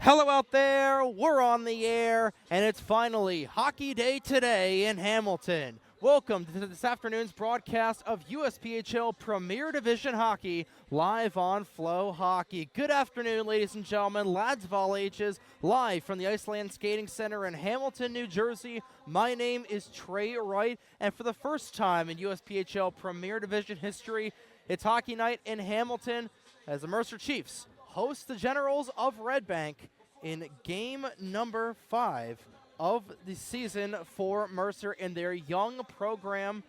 Hello out there, we're on the air, and it's finally Hockey Day today in Hamilton. Welcome to this afternoon's broadcast of USPHL Premier Division Hockey live on Flow Hockey. Good afternoon, ladies and gentlemen, lads of all ages, live from the Iceland Skating Center in Hamilton, New Jersey. My name is Trey Wright, and for the first time in USPHL Premier Division history, it's Hockey Night in Hamilton as the Mercer Chiefs host the Generals of Red Bank in game number 5 of the season for Mercer in their young program.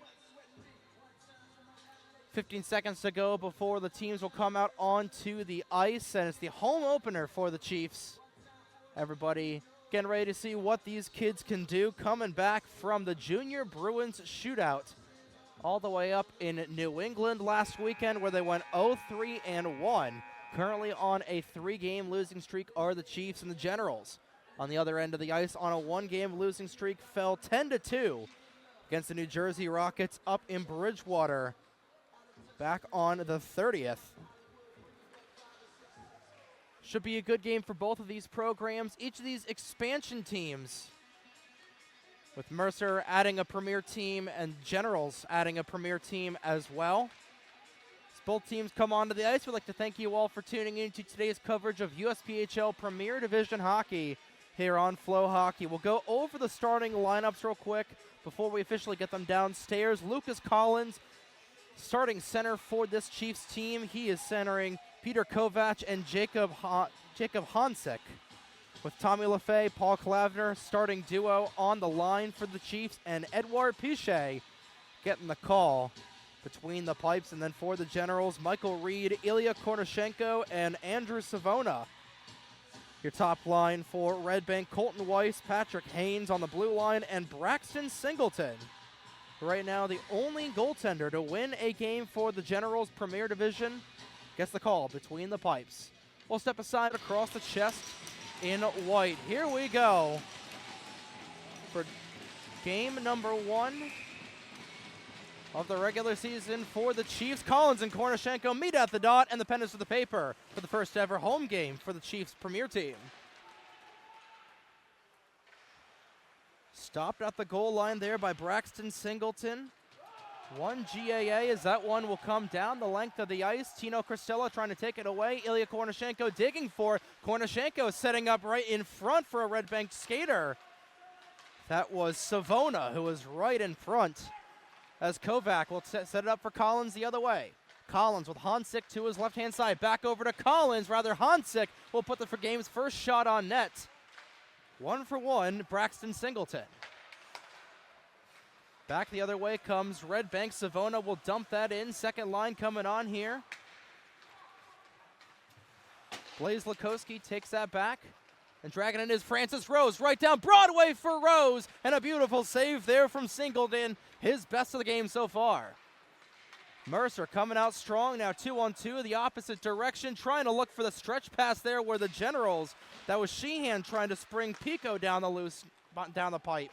15 seconds to go before the teams will come out onto the ice, and it's the home opener for the Chiefs. Everybody getting ready to see what these kids can do, coming back from the Junior Bruins shootout all the way up in New England last weekend, where they went 0-3-1. Currently on a 3-game losing streak are the Chiefs, and the Generals on the other end of the ice on a 1-game losing streak fell 10-2 against the New Jersey Rockets up in Bridgewater back on the 30th. Should be a good game for both of these programs. Each of these expansion teams, with Mercer adding a premier team and Generals adding a premier team as well. Both teams come onto the ice. We'd like to thank you all for tuning in to today's coverage of USPHL Premier Division Hockey here on Flow Hockey. We'll go over the starting lineups real quick before we officially get them downstairs. Lucas Collins, starting center for this Chiefs team. He is centering Peter Kovac and Jacob Hansik. With Tommy LaFay, Paul Klavner, starting duo on the line for the Chiefs, and Edouard Piche getting the call between the pipes. And then for the Generals, Michael Reed, Ilya Kornishenko, and Andrew Savona. Your top line for Red Bank, Colton Weiss, Patrick Haynes on the blue line, and Braxton Singleton. Right now, the only goaltender to win a game for the Generals Premier Division gets the call between the pipes. We'll step aside across the chest in white. Here we go for game number 1 of the regular season for the Chiefs. Collins and Kornishenko meet at the dot, and the pen is to the paper for the first ever home game for the Chiefs premier team. Stopped at the goal line there by Braxton Singleton. One GAA as that one will come down the length of the ice. Tino Cristella trying to take it away. Ilya Kornishenko digging for it. Kornishenko setting up right in front for a Red Bank skater. That was Savona who was right in front, as Kovac will set it up for Collins the other way. Collins with Hansik to his left-hand side. Back over to Collins. Hansik will put the game's first shot on net. 1-for-1, Braxton Singleton. Back the other way comes Red Bank. Savona will dump that in. Second line coming on here. Blaze Lukowski takes that back. And dragging it is Francis Rose, right down Broadway for Rose, and a beautiful save there from Singleton, his best of the game so far. Mercer coming out strong now, 2-on-2, the opposite direction, trying to look for the stretch pass there where the Generals, that was Sheehan trying to spring Pico down the pipe.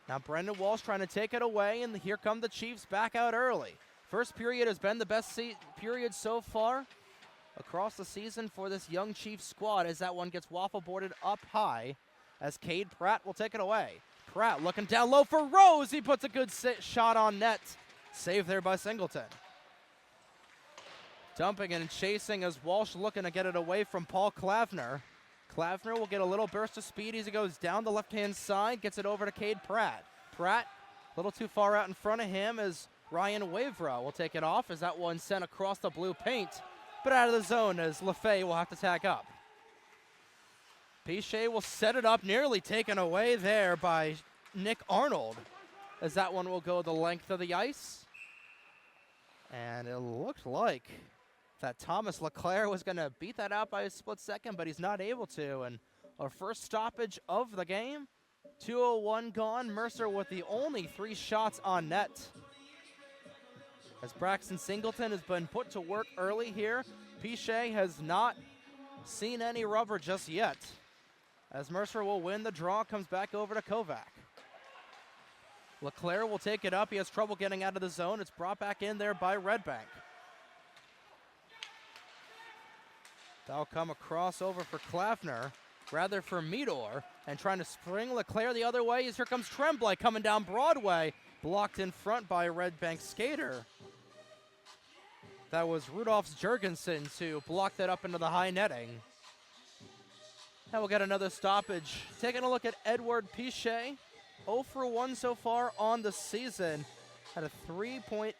Now Brendan Walsh trying to take it away, and here come the Chiefs back out early. First period has been the best period so far across the season for this young Chiefs squad, as that one gets waffle boarded up high, as Cade Pratt will take it away. Pratt looking down low for Rose. He puts a good shot on net. Save there by Singleton. Dumping and chasing as Walsh looking to get it away from Paul Klavner. Klavner will get a little burst of speed as he goes down the left-hand side, gets it over to Cade Pratt. Pratt a little too far out in front of him as Ryan Wavra will take it off, as that one sent across the blue paint, but out of the zone as LaFay will have to tag up. Piche will set it up, nearly taken away there by Nick Arnold, as that one will go the length of the ice. And it looked like that Thomas Leclerc was going to beat that out by a split second, but he's not able to. And our first stoppage of the game, 2:01 gone. Mercer with the only 3 shots on net, as Braxton Singleton has been put to work early here. Piche has not seen any rubber just yet, as Mercer will win the draw. Comes back over to Kovac. Leclerc will take it up. He has trouble getting out of the zone. It's brought back in there by Red Bank. That'll come across over for Klaffner, rather for Meador, and trying to spring Leclerc the other way. Here comes Tremblay coming down Broadway, blocked in front by a Red Bank skater. That was Rudolf Jurgensen to block that up into the high netting. Now we'll get another stoppage. Taking a look at Edward Piche, 0 for 1 so far on the season. Had a 3.86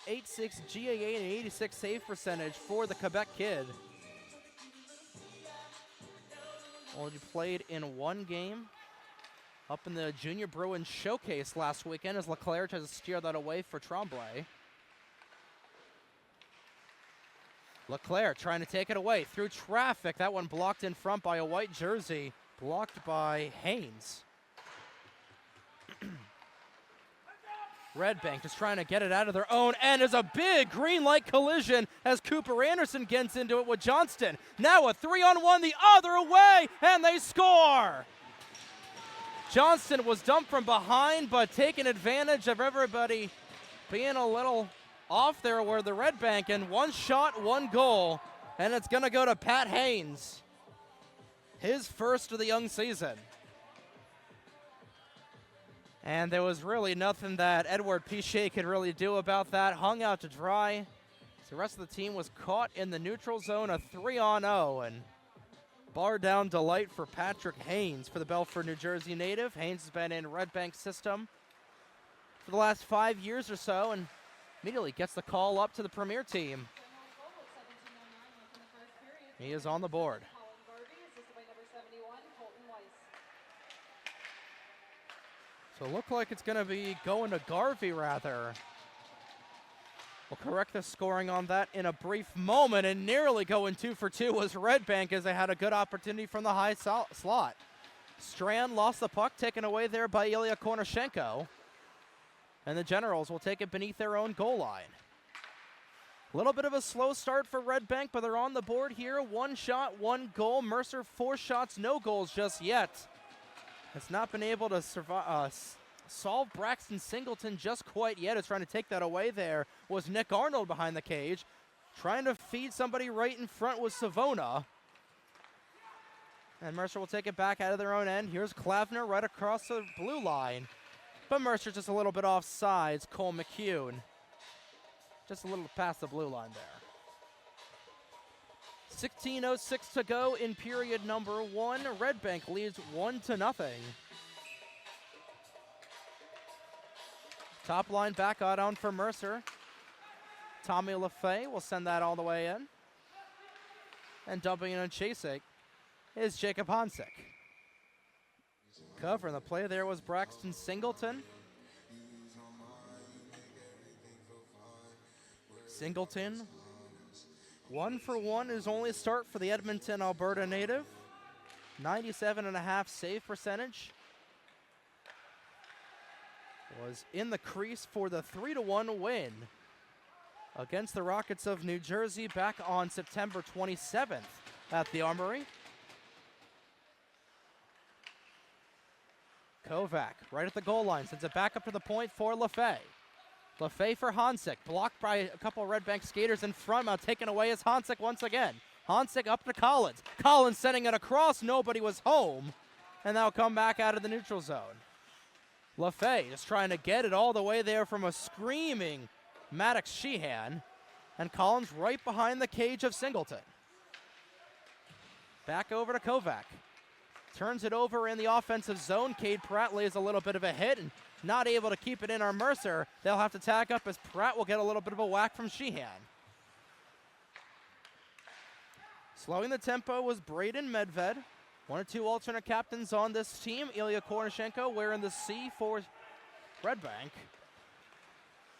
GAA and 86 save percentage for the Quebec kid. Only played in one game up in the Junior Bruins Showcase last weekend as Leclerc tries to steer that away for Tremblay. Leclerc trying to take it away through traffic. That one blocked in front by a white jersey, blocked by Haynes. Red Bank just trying to get it out of their own end. There's a big green light collision as Cooper Anderson gets into it with Johnston. Now a 3-on-1 the other way, and they score! Johnston was dumped from behind, but taking advantage of everybody being a little off there where the Red Bank, and one shot, one goal, and it's going to go to Pat Haynes. His first of the young season. And there was really nothing that Edward Piche could really do about that. Hung out to dry. The rest of the team was caught in the neutral zone, a 3-on-0, and bar down delight for Patrick Haynes for the Belford, New Jersey native. Haynes has been in Red Bank's system for the last 5 years or so, and immediately gets the call up to the premier team. He is on the board. So it looked like it's going to be going to Garvey, rather. We'll correct the scoring on that in a brief moment, and nearly going 2 for 2 was Red Bank as they had a good opportunity from the high slot. Strand lost the puck, taken away there by Ilya Kornishenko. And the Generals will take it beneath their own goal line. A little bit of a slow start for Red Bank, but they're on the board here. 1 shot, 1 goal. Mercer 4 shots, no goals just yet. Has not been able to solve Braxton Singleton just quite yet. Is trying to take that away there was Nick Arnold behind the cage. Trying to feed somebody right in front was Savona. And Mercer will take it back out of their own end. Here's Klaffner right across the blue line. But Mercer just a little bit offsides. Cole McCune just a little past the blue line there. 16:06 to go in period number 1. Red Bank leads 1-0. Top line back out on for Mercer. Tommy LaFay will send that all the way in. And dumping in and chasing is Jacob Hansik. Covering the play there was Braxton Singleton. Singleton, 1 for 1 is only a start for the Edmonton, Alberta native. 97.5 save percentage. Was in the crease for the 3-1 win against the Rockets of New Jersey back on September 27th at the Armory. Kovac right at the goal line, sends it back up to the point for LaFay. LaFay for Hansik, blocked by a couple of Red Bank skaters in front. Now taken away is Hansik once again. Hansik up to Collins. Collins sending it across, nobody was home. And they'll come back out of the neutral zone. LaFay just trying to get it all the way there from a screaming Maddox Sheehan. And Collins right behind the cage of Singleton. Back over to Kovac. Turns it over in the offensive zone. Cade Pratt lays a little bit of a hit and not able to keep it in on Mercer. They'll have to tag up as Pratt will get a little bit of a whack from Sheehan. Slowing the tempo was Braden Medved. 1 or 2 alternate captains on this team. Ilya Kornishenko wearing the C for Red Bank.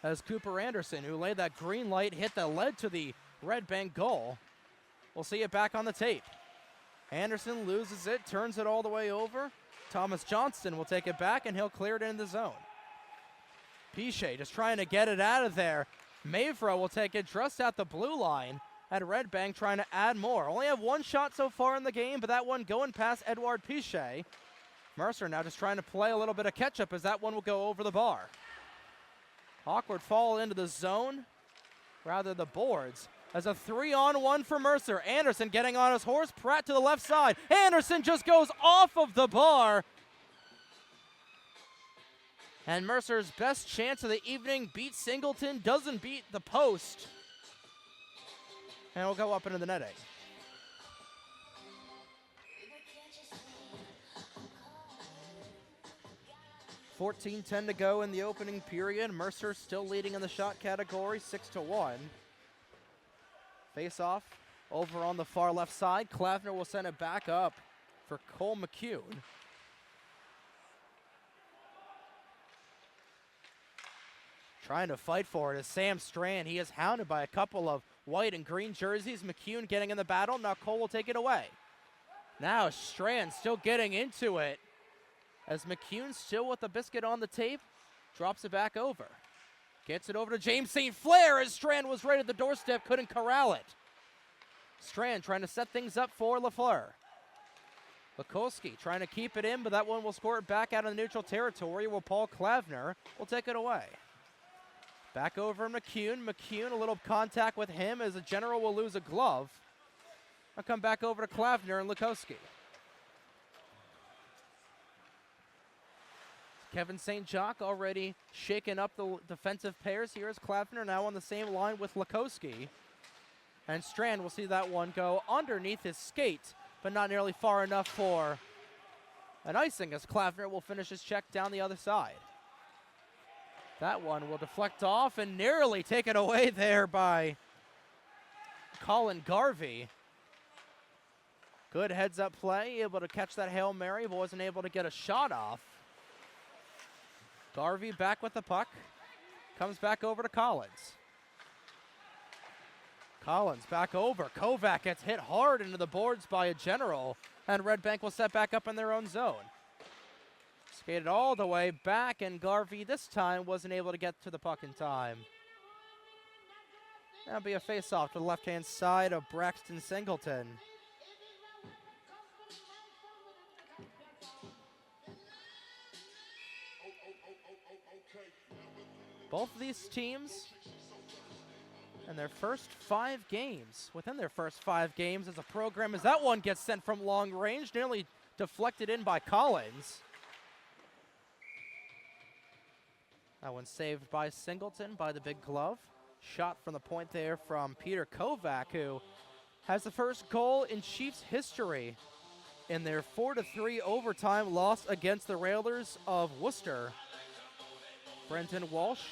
As Cooper Anderson, who laid that green light hit that led to the Red Bank goal. We'll see it back on the tape. Anderson loses it, turns it all the way over. Thomas Johnston will take it back, and he'll clear it into the zone. Piche just trying to get it out of there. Mavro will take it just at the blue line at Red Bank, trying to add more. Only have 1 shot so far in the game, but that one going past Edouard Piche. Mercer now just trying to play a little bit of catch-up as that one will go over the bar. Awkward fall into the zone, rather the boards. as a 3-on-1 for Mercer. Anderson getting on his horse. Pratt to the left side. Anderson just goes off of the bar. And Mercer's best chance of the evening beats Singleton, doesn't beat the post. And will go up into the netting. 14:10 to go in the opening period. Mercer still leading in the shot category, 6-1. Face off over on the far left side. Klavner will send it back up for Cole McCune. Trying to fight for it is Sam Strand. He is hounded by a couple of white and green jerseys. McCune getting in the battle. Now Cole will take it away. Now Strand still getting into it, as McCune still with the biscuit on the tape, drops it back over. Gets it over to James St. Clair as Strand was right at the doorstep, couldn't corral it. Strand trying to set things up for LaFleur. Bukowski trying to keep it in, but that one will score it back out of the neutral territory, where Paul Klavner will take it away. Back over McCune. McCune, a little contact with him as the General will lose a glove. I'll come back over to Klavner and Lukowski. Kevin St. Jacques already shaking up the defensive pairs. Here is Klavner now on the same line with Lukowski. And Strand will see that one go underneath his skate, but not nearly far enough for an icing, as Klavner will finish his check down the other side. That one will deflect off and nearly taken away there by Colin Garvey. Good heads-up play, able to catch that Hail Mary, but wasn't able to get a shot off. Garvey back with the puck. Comes back over to Collins. Collins back over. Kovac gets hit hard into the boards by a General, and Red Bank will set back up in their own zone. Skated all the way back, and Garvey this time wasn't able to get to the puck in time. That'll be a face-off to the left-hand side of Braxton Singleton. Both of these teams in their first 5 games, within their first 5 games as a program, as that one gets sent from long range, nearly deflected in by Collins. That one saved by Singleton by the big glove. Shot from the point there from Peter Kovac, who has the first goal in Chiefs history in their 4-3 overtime loss against the Railers of Worcester. Brenton Walsh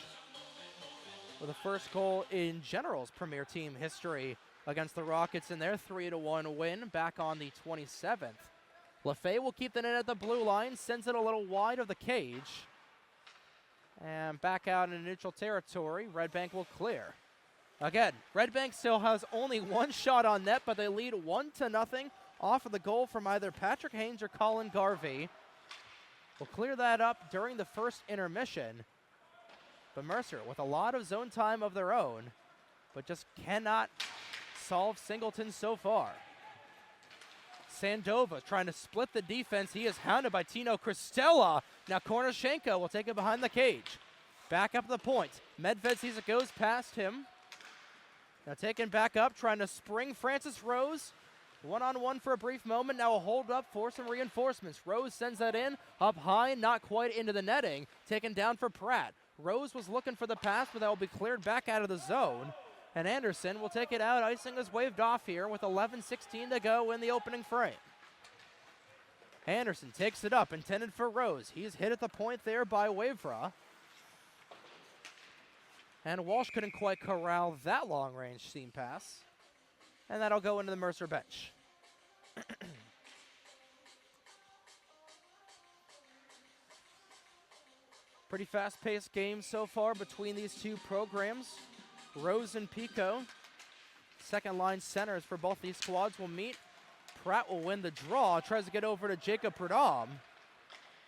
with the first goal in Generals Premier Team history against the Rockets in their 3-1 win back on the 27th. LaFay will keep the net at the blue line, sends it a little wide of the cage. And back out in neutral territory, Red Bank will clear. Again, Red Bank still has only one shot on net, but they lead 1-0 off of the goal from either Patrick Haynes or Colin Garvey. We'll clear that up during the first intermission. But Mercer with a lot of zone time of their own, but just cannot solve Singleton so far. Sandova trying to split the defense. He is hounded by Tino Cristella. Now Kornishenko will take it behind the cage. Back up the point. Medved sees it goes past him. Now taken back up, trying to spring Francis Rose. One-on-one for a brief moment. Now a hold up for some reinforcements. Rose sends that in, up high, not quite into the netting. Taken down for Pratt. Rose was looking for the pass, but that will be cleared back out of the zone. And Anderson will take it out. Icing is waved off here with 11:16 to go in the opening frame. Anderson takes it up, intended for Rose. He's hit at the point there by Wavra. And Walsh couldn't quite corral that long-range seam pass. And that'll go into the Mercer bench. Pretty fast-paced game so far between these two programs. Rose and Pico, second-line centers for both these squads, will meet. Pratt will win the draw, tries to get over to Jacob Prudhomme.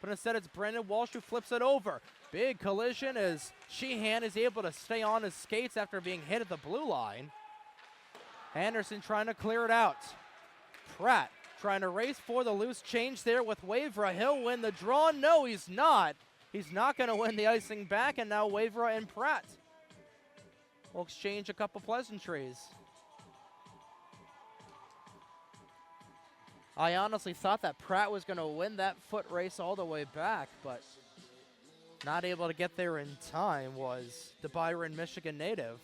But instead it's Brendan Walsh who flips it over. Big collision as Sheehan is able to stay on his skates after being hit at the blue line. Anderson trying to clear it out. Pratt trying to race for the loose change there with Wavra. He'll win the draw. No, he's not. He's not going to win the icing back, and now Wavra and Pratt will exchange a couple pleasantries. I honestly thought that Pratt was going to win that foot race all the way back, but not able to get there in time was the Byron, Michigan native.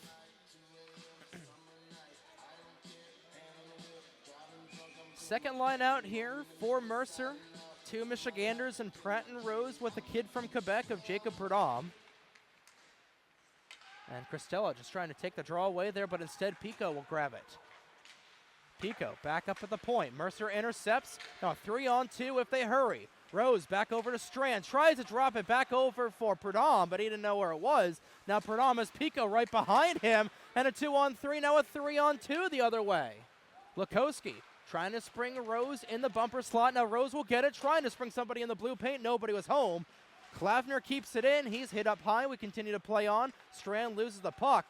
Second line out here for Mercer. 2 Michiganders and Pratt and Rose with a kid from Quebec of Jacob Prudhomme. And Cristela just trying to take the draw away there, but instead Pico will grab it. Pico back up at the point. Mercer intercepts. Now 3-on-2 if they hurry. Rose back over to Strand. Tries to drop it back over for Prudhomme, but he didn't know where it was. Now Prudhomme has Pico right behind him. And a 2-on-3, now a 3-on-2 the other way. Lukowski trying to spring Rose in the bumper slot. Now Rose will get it. Trying to spring somebody in the blue paint. Nobody was home. Klavner keeps it in. He's hit up high. We continue to play on. Strand loses the puck.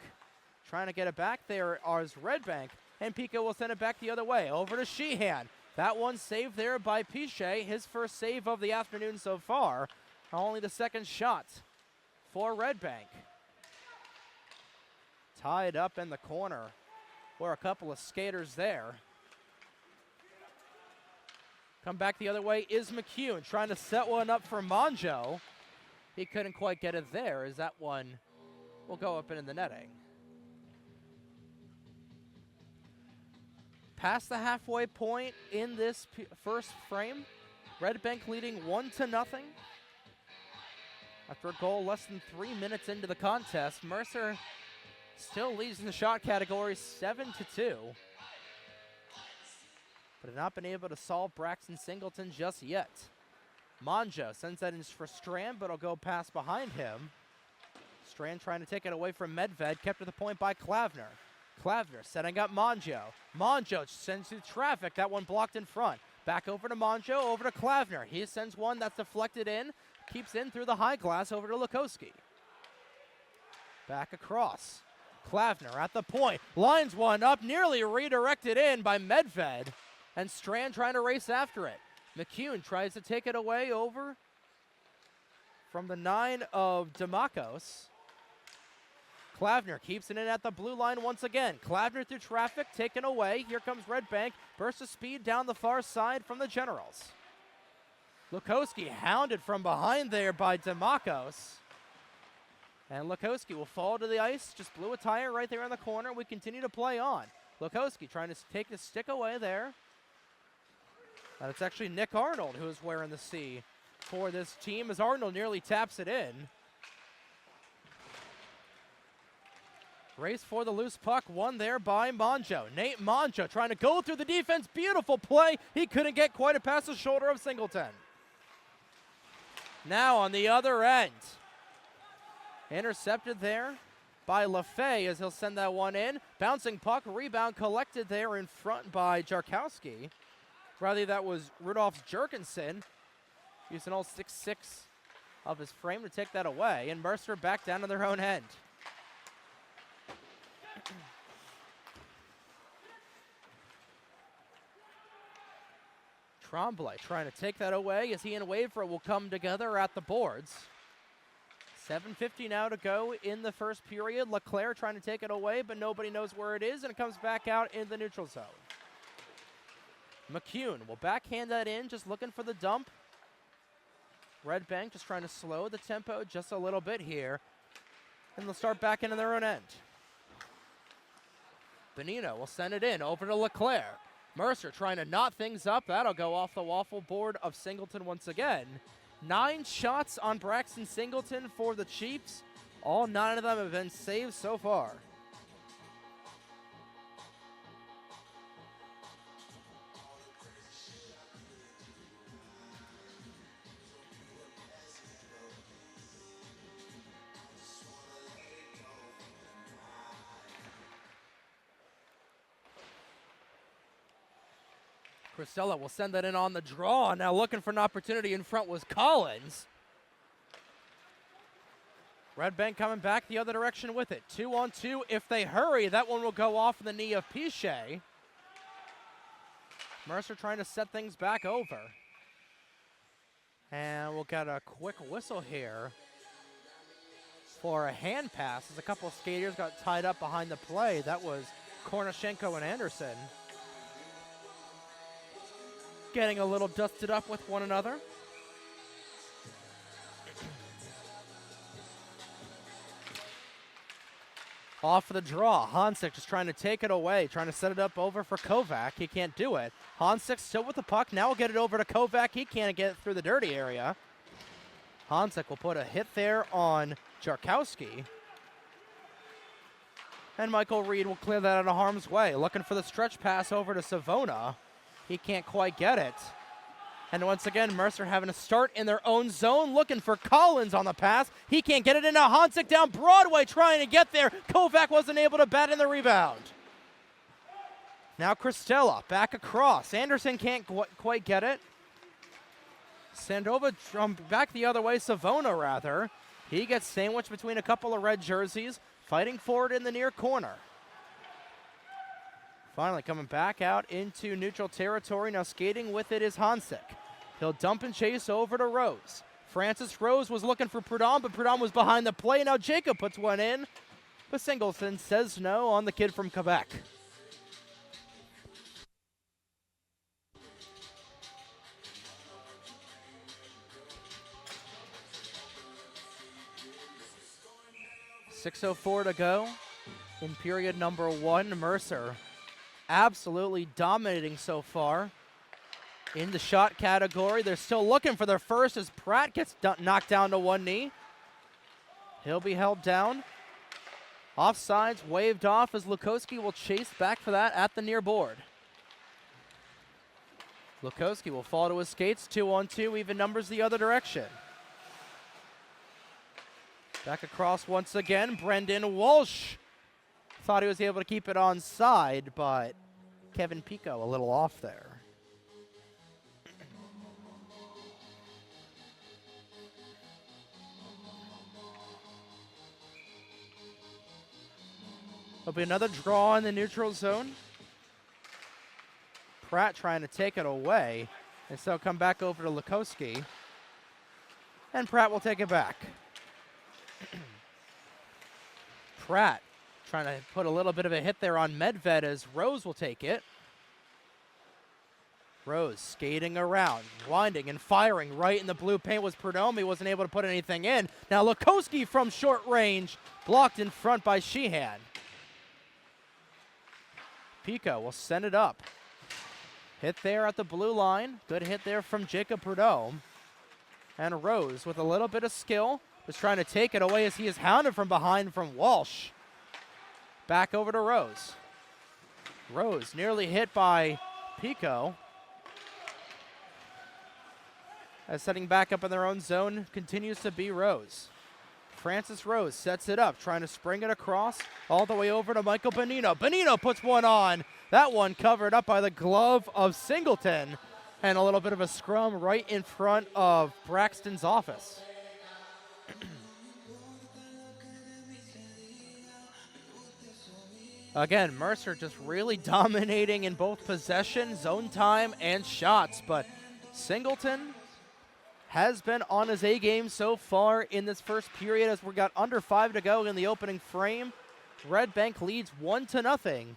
Trying to get it back there is Red Bank. And Pico will send it back the other way. Over to Sheehan. That one saved there by Piche. His first save of the afternoon so far. Only the second shot for Red Bank. Tied up in the corner. Were a couple of skaters there. Come back the other way is McCune trying to set one up for Monjo. He couldn't quite get it there as that one will go up in the netting. Past the halfway point in this first frame. Red Bank leading 1-0. After a goal less than 3 minutes into the contest, Mercer still leads in the shot category 7-2. But have not been able to solve Braxton Singleton just yet. Monjo sends that in for Strand, but it'll go past behind him. Strand trying to take it away from Medved, kept to the point by Klavner. Klavner setting up Monjo. Monjo sends through traffic, that one blocked in front. Back over to Monjo, over to Klavner. He sends one that's deflected in, keeps in through the high glass over to Lukowski. Back across. Klavner at the point, lines one up, nearly redirected in by Medved. And Strand trying to race after it. McCune tries to take it away over from the 9 of Demakos. Klavner keeps it in at the blue line once again. Klavner through traffic, taken away. Here comes Red Bank. Burst of speed down the far side from the Generals. Lukowski hounded from behind there by Demakos. And Lukowski will fall to the ice. Just blew a tire right there in the corner. We continue to play on. Lukowski trying to take the stick away there. And it's actually Nick Arnold who is wearing the C for this team as Arnold nearly taps it in. Race for the loose puck, won there by Monjo. Nate Monjo trying to go through the defense. Beautiful play. He couldn't get quite a past the shoulder of Singleton. Now on the other end. Intercepted there by LaFay as he'll send that one in. Bouncing puck, rebound collected there in front by Jarkowski. Rather, that was Rudolph Jerkinson using all 6'6" of his frame to take that away. And Mercer back down to their own end. Tremblay trying to take that away as he and Waver will come together at the boards. 7:50 now to go in the first period. LeClaire trying to take it away, but nobody knows where it is, and it comes back out in the neutral zone. McCune will backhand that in, just looking for the dump. Red Bank just trying to slow the tempo just a little bit here, and they'll start back into their own end. Benino will send it in over to LeClaire. Mercer trying to knot things up. That'll go off the waffle board of Singleton once again. 9 shots on Braxton Singleton for the Chiefs. All 9 of them have been saved so far. Cristela will send that in on the draw. Now looking for an opportunity in front was Collins. Red Bank coming back the other direction with it. 2-on-2 if they hurry. That one will go off in the knee of Piche. Mercer trying to set things back over. And we'll get a quick whistle here for a hand pass as a couple of skaters got tied up behind the play. That was Kornishenko and Anderson. getting a little dusted up with one another. Off for the draw. Hansik just trying to take it away, trying to set it up over for Kovac. He can't do it. Hansik still with the puck. Now we'll get it over to Kovac. He can't get it through the dirty area. Hansik will put a hit there on Jarkowski. And Michael Reed will clear that out of harm's way. Looking for the stretch pass over to Savona. He can't quite get it. And once again, Mercer having to start in their own zone, looking for Collins on the pass. He can't get it in. Now Hansik down Broadway trying to get there. Kovac wasn't able to bat in the rebound. Now Christella back across. Anderson can't quite get it. Sandova back the other way, Savona rather. He gets sandwiched between a couple of red jerseys, fighting forward in the near corner. Finally coming back out into neutral territory. Now skating with it is Hansik. He'll dump and chase over to Rose. Francis Rose was looking for Prudhomme, but Prudhomme was behind the play. Now Jacob puts one in, but Singleton says no on the kid from Quebec. .6:04 to go in period number 1. Mercer absolutely dominating so far in the shot category. They're still looking for their first as Pratt gets knocked down to one knee. He'll be held down. Offsides waved off as Lukowski will chase back for that at the near board. Lukowski will fall to his skates. 2-on-2, even numbers the other direction. Back across once again, Brendan Walsh. Thought he was able to keep it onside, but Kevin Pico a little off there. There'll be another draw in the neutral zone. Pratt trying to take it away, and so come back over to Lukowski. And Pratt will take it back. Pratt trying to put a little bit of a hit there on Medved as Rose will take it. Rose skating around, winding and firing right in the blue paint was Prudhomme. He wasn't able to put anything in. Now Lukowski from short range, blocked in front by Sheehan. Pico will send it up. Hit there at the blue line. Good hit there from Jacob Prudhomme. And Rose with a little bit of skill was trying to take it away as he is hounded from behind from Walsh. Back over to Rose. Rose nearly hit by Pico. As setting back up in their own zone continues to be Rose. Francis Rose sets it up, trying to spring it across all the way over to Michael Bonino. Bonino puts one on. That one covered up by the glove of Singleton. And a little bit of a scrum right in front of Braxton's office. Again, Mercer just really dominating in both possession, zone time, and shots. But Singleton has been on his A game so far in this first period as we got under 5 to go in the opening frame. Red Bank leads 1-0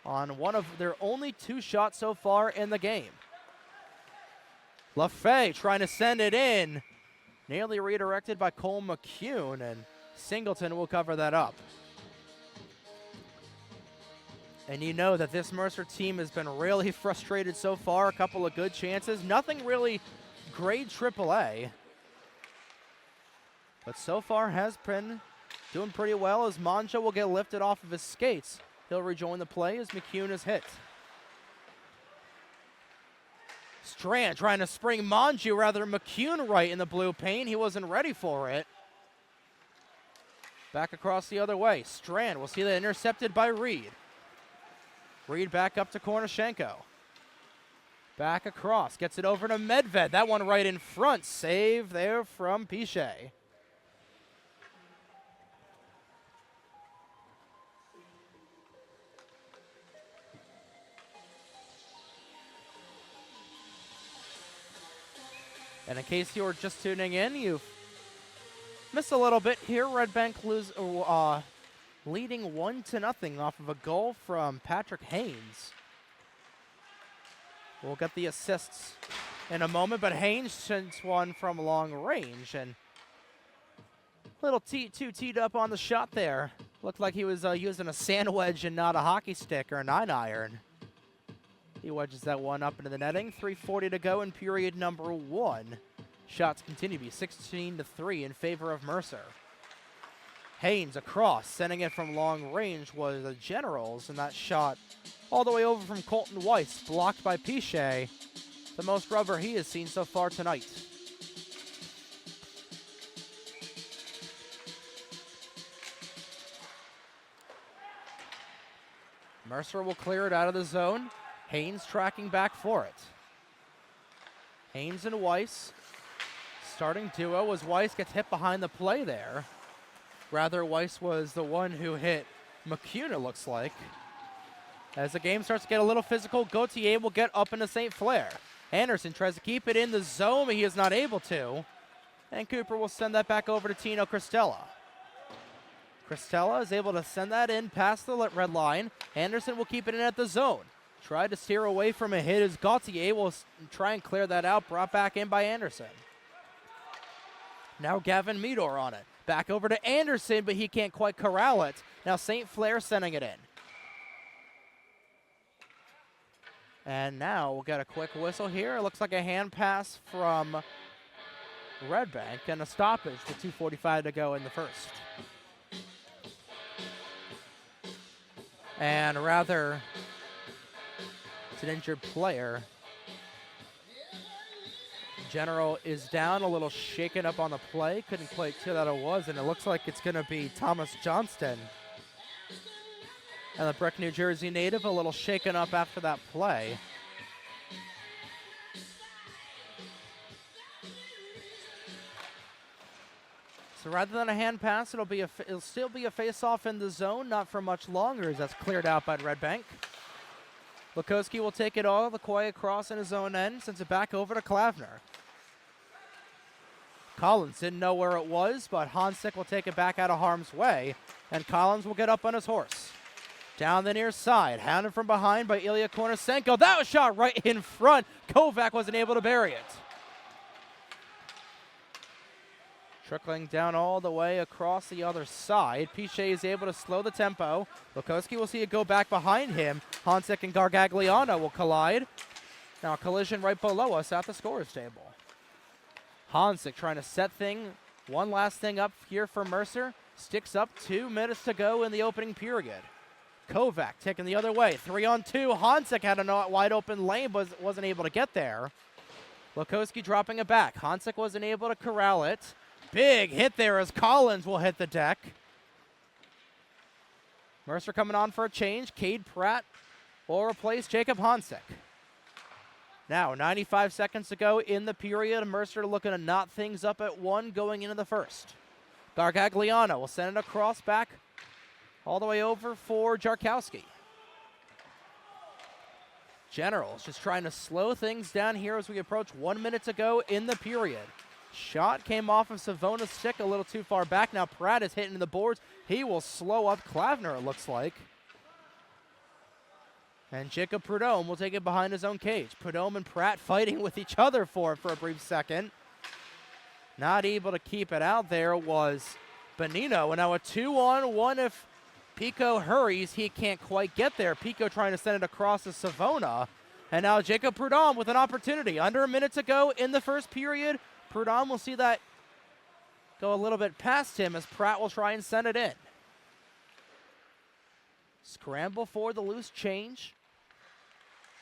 on one of their only 2 shots so far in the game. LaFay trying to send it in. Nearly redirected by Cole McCune, and Singleton will cover that up. And you know that this Mercer team has been really frustrated so far. A couple of good chances. Nothing really grade AAA. But so far has been doing pretty well as Manja will get lifted off of his skates. He'll rejoin the play as McCune is hit. Strand trying to spring Manju, rather McCune right in the blue paint. He wasn't ready for it. Back across the other way. Strand, we'll see that intercepted by Reed. Reed back up to Kornishenko. Back across, gets it over to Medved. That one right in front. Save there from Piche. And in case you're just tuning in, you've missed a little bit here. Red Bank leading 1-0 off of a goal from Patrick Haynes. We'll get the assists in a moment, but Haynes sends one from long range, and little too teed up on the shot there. Looked like he was using a sand wedge and not a hockey stick or a 9-iron. He wedges that one up into the netting. 3:40 to go in period number 1. Shots continue to be 16-3 in favor of Mercer. Haynes across, sending it from long range was the Generals, and that shot all the way over from Colton Weiss, blocked by Piche. The most rubber he has seen so far tonight. Mercer will clear it out of the zone. Haynes tracking back for it. Haynes and Weiss. Starting duo as Weiss gets hit behind the play there. Rather, Weiss was the one who hit McCune, it looks like. As the game starts to get a little physical, Gauthier will get up into St. Clair. Anderson tries to keep it in the zone, but he is not able to. And Cooper will send that back over to Tino Cristella. Cristella is able to send that in past the red line. Anderson will keep it in at the zone. Tried to steer away from a hit as Gauthier will try and clear that out. Brought back in by Anderson. Now Gavin Meador on it. Back over to Anderson, but he can't quite corral it. Now St. Clair sending it in. And now we'll get a quick whistle here. It looks like a hand pass from Red Bank and a stoppage with 2:45 to go in the first. And rather, it's an injured player. General is down, a little shaken up on the play. Couldn't quite tell that it was, and it looks like it's going to be Thomas Johnston. And the Breck, New Jersey native, a little shaken up after that play. So rather than a hand pass, it'll still be a face-off in the zone, not for much longer as that's cleared out by Red Bank. Lukowski will take it all, the quiet cross in his own end, sends it back over to Klavner. Collins didn't know where it was, but Hansik will take it back out of harm's way, and Collins will get up on his horse. Down the near side, hounded from behind by Ilya Kornisenko. That was shot right in front. Kovac wasn't able to bury it. Trickling down all the way across the other side. Piche is able to slow the tempo. Lukowski will see it go back behind him. Hansik and Gargagliano will collide. Now a collision right below us at the scorer's table. Hansik trying to set one last thing up here for Mercer. Sticks up, 2 minutes to go in the opening period. Kovac taking the other way. 3-on-2. Hansik had a wide open lane, but wasn't able to get there. Lukowski dropping it back. Hansik wasn't able to corral it. Big hit there as Collins will hit the deck. Mercer coming on for a change. Cade Pratt will replace Jacob Hansik. Now, 95 seconds to go in the period. Mercer looking to knot things up at 1 going into the first. Gargagliano will send it across back all the way over for Jarkowski. Generals just trying to slow things down here as we approach 1 minute to go in the period. Shot came off of Savona's stick a little too far back. Now Pratt is hitting the boards. He will slow up Klavner, it looks like. And Jacob Prudhomme will take it behind his own cage. Prudhomme and Pratt fighting with each other for it for a brief second. Not able to keep it out there was Bonino. And now a 2-on-1 if Pico hurries. He can't quite get there. Pico trying to send it across to Savona. And now Jacob Prudhomme with an opportunity. Under a minute to go in the first period. Prudhomme will see that go a little bit past him as Pratt will try and send it in. Scramble for the loose change.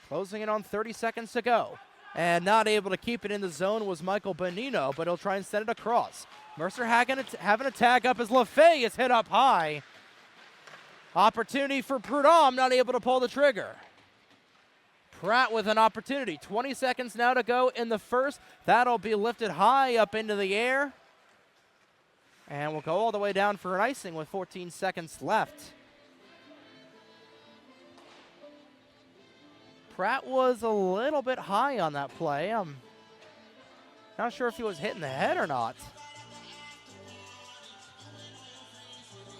Closing in on 30 seconds to go. And not able to keep it in the zone was Michael Bonino, but he'll try and send it across. Mercer having a tag up as LaFay is hit up high. Opportunity for Prudhomme, not able to pull the trigger. Pratt with an opportunity. 20 seconds now to go in the first. That'll be lifted high up into the air. And we'll go all the way down for an icing with 14 seconds left. Pratt was a little bit high on that play. I'm not sure if he was hitting the head or not.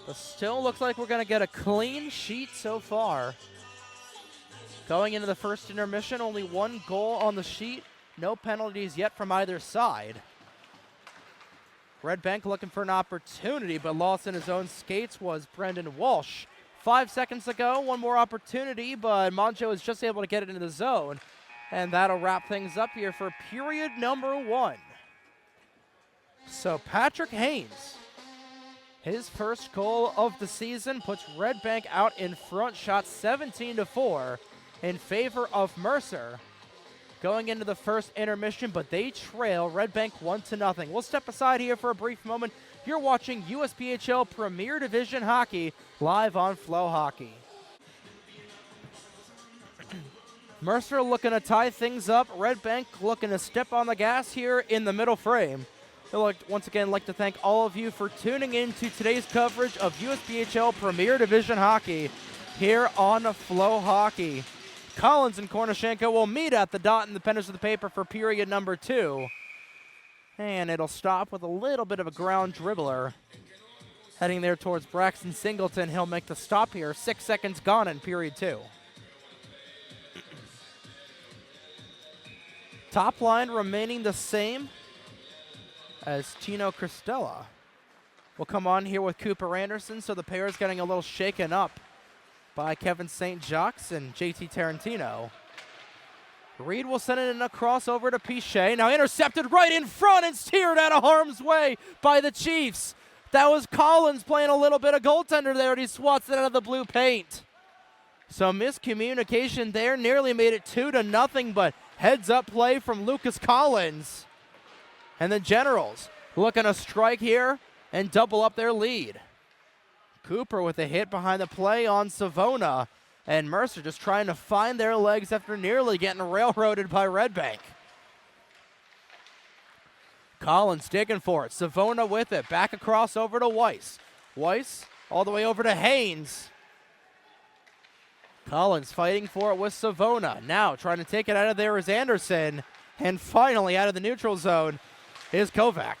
But still looks like we're going to get a clean sheet so far. Going into the first intermission, only one goal on the sheet. No penalties yet from either side. Red Bank looking for an opportunity, but lost in his own skates was Brendan Walsh. 5 seconds ago, one more opportunity, but Monjo is just able to get it into the zone. And that'll wrap things up here for period number 1. So Patrick Haynes, his first goal of the season, puts Red Bank out in front, shot 17-4 in favor of Mercer. Going into the first intermission, but they trail Red Bank 1-0. We'll step aside here for a brief moment. You're watching USPHL Premier Division Hockey live on Flow Hockey. Mercer looking to tie things up. Red Bank looking to step on the gas here in the middle frame. I'd once again like to thank all of you for tuning in to today's coverage of USPHL Premier Division Hockey here on Flow Hockey. Collins and Kornishenko will meet at the dot in the pennies of the paper for period number 2. And it'll stop with a little bit of a ground dribbler. Heading there towards Braxton Singleton. He'll make the stop here. 6 seconds gone in period 2. Top line remaining the same as Tino Cristella will come on here with Cooper Anderson. So the pair is getting a little shaken up by Kevin St. Jacques and JT Tarantino. Reed will send it in a crossover to Piche. Now intercepted right in front and steered out of harm's way by the Chiefs. That was Collins playing a little bit of goaltender there, and he swats it out of the blue paint. So miscommunication there, nearly made it 2-0, but heads up play from Lucas Collins. And the Generals looking to strike here and double up their lead. Cooper with a hit behind the play on Savona. And Mercer just trying to find their legs after nearly getting railroaded by Red Bank. Collins digging for it. Savona with it. Back across over to Weiss. Weiss all the way over to Haynes. Collins fighting for it with Savona. Now trying to take it out of there is Anderson. And finally out of the neutral zone is Kovac.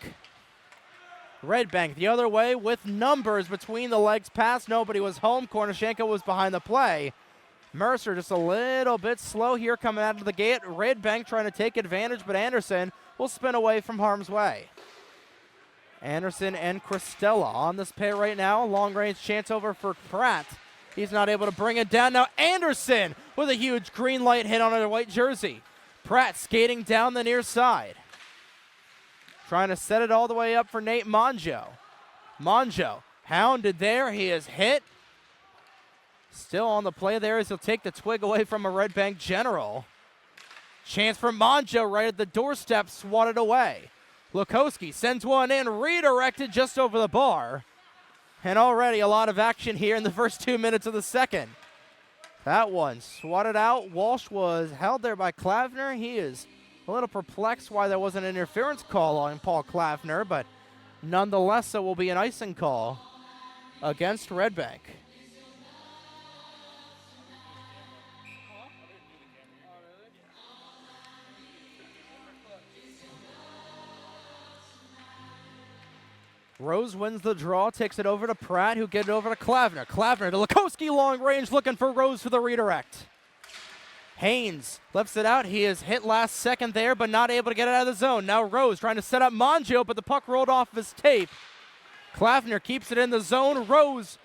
Red Bank the other way with numbers between the legs pass. Nobody was home. Kornishenko was behind the play. Mercer just a little bit slow here coming out of the gate. Red Bank trying to take advantage, but Anderson will spin away from harm's way. Anderson and Cristella on this pair right now. Long range chance over for Pratt. He's not able to bring it down. Now Anderson with a huge green light hit on a white jersey. Pratt skating down the near side. Trying to set it all the way up for Nate Monjo. Monjo hounded there. He is hit. Still on the play there as he'll take the twig away from a Red Bank General. Chance for Monjo right at the doorstep, swatted away. Lukowski sends one in, redirected just over the bar. And already a lot of action here in the first 2 minutes of the second. That one swatted out. Walsh was held there by Klavner. He is a little perplexed why there wasn't an interference call on Paul Klavner, but nonetheless, it will be an icing call against Red Bank. Rose wins the draw, takes it over to Pratt, who gets it over to Klavner. Klavner to Lukowski, long range, looking for Rose for the redirect. Haynes lifts it out. He is hit last second there, but not able to get it out of the zone. Now Rose trying to set up Monjo, but the puck rolled off of his tape. Klavner keeps it in the zone. Rose,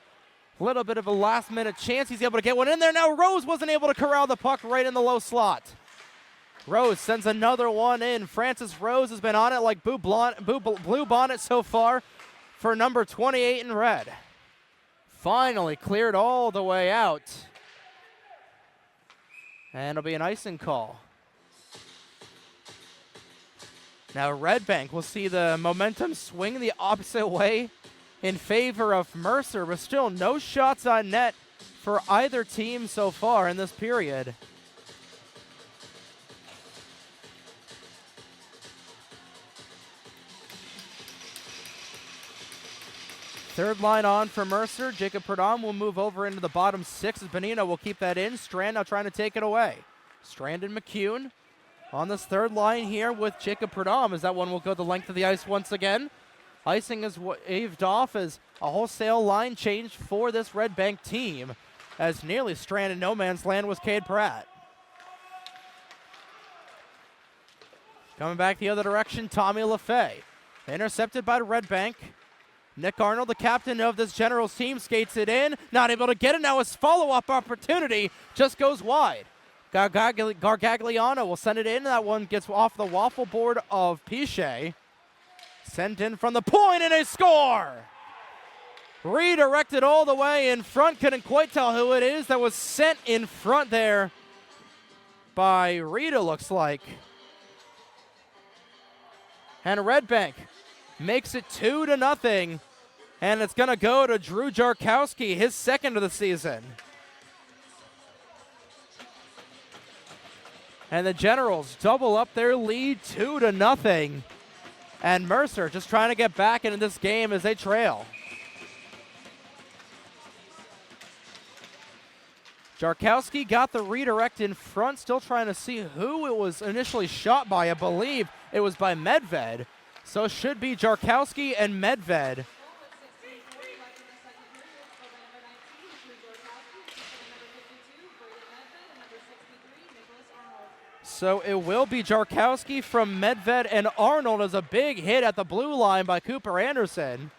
a little bit of a last-minute chance. He's able to get one in there. Now Rose wasn't able to corral the puck right in the low slot. Rose sends another one in. Francis Rose has been on it like Blue Bonnet so far for number 28 in red. Finally cleared all the way out. And it'll be an icing call. Now Red Bank will see the momentum swing the opposite way in favor of Mercer, but still no shots on net for either team so far in this period. Third line on for Mercer. Jacob Perdom will move over into the bottom six as Bonino will keep that in. Strand now trying to take it away. Strand and McCune on this third line here with Jacob Perdom as that one will go the length of the ice once again. Icing is waved off as a wholesale line change for this Red Bank team. as nearly stranded no man's land was Cade Pratt. Coming back the other direction, Tommy LaFay. Intercepted by the Red Bank. Nick Arnold, the captain of this Generals team, skates it in. Not able to get it. Now his follow-up opportunity just goes wide. Gargagliano will send it in. That one gets off the waffle board of Piche. Sent in from the point, and a score! Redirected all the way in front. Couldn't quite tell who it is that was sent in front there by Rita, looks like. And Red Bank makes it 2-0. And it's going to go to Drew Jarkowski, his second of the season. And the Generals double up their lead 2-0. And Mercer just trying to get back into this game as they trail. Jarkowski got the redirect in front, still trying to see who it was initially shot by. I believe it was by Medved. So it should be Jarkowski and Medved. So it will be Jarkowski from Medved, and Arnold as a big hit at the blue line by Cooper Anderson.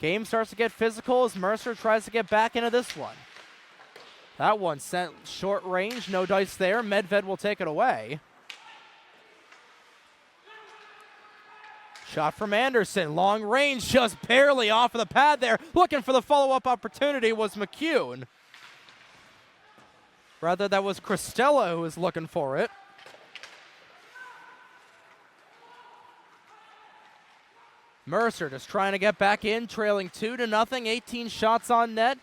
Game starts to get physical as Mercer tries to get back into this one. That one sent short range, no dice there. Medved will take it away. Shot from Anderson, long range, just barely off of the pad there. Looking for the follow-up opportunity was McCune. Rather, that was Cristella who was looking for it. Mercer just trying to get back in, trailing 2-0, 18 shots on net.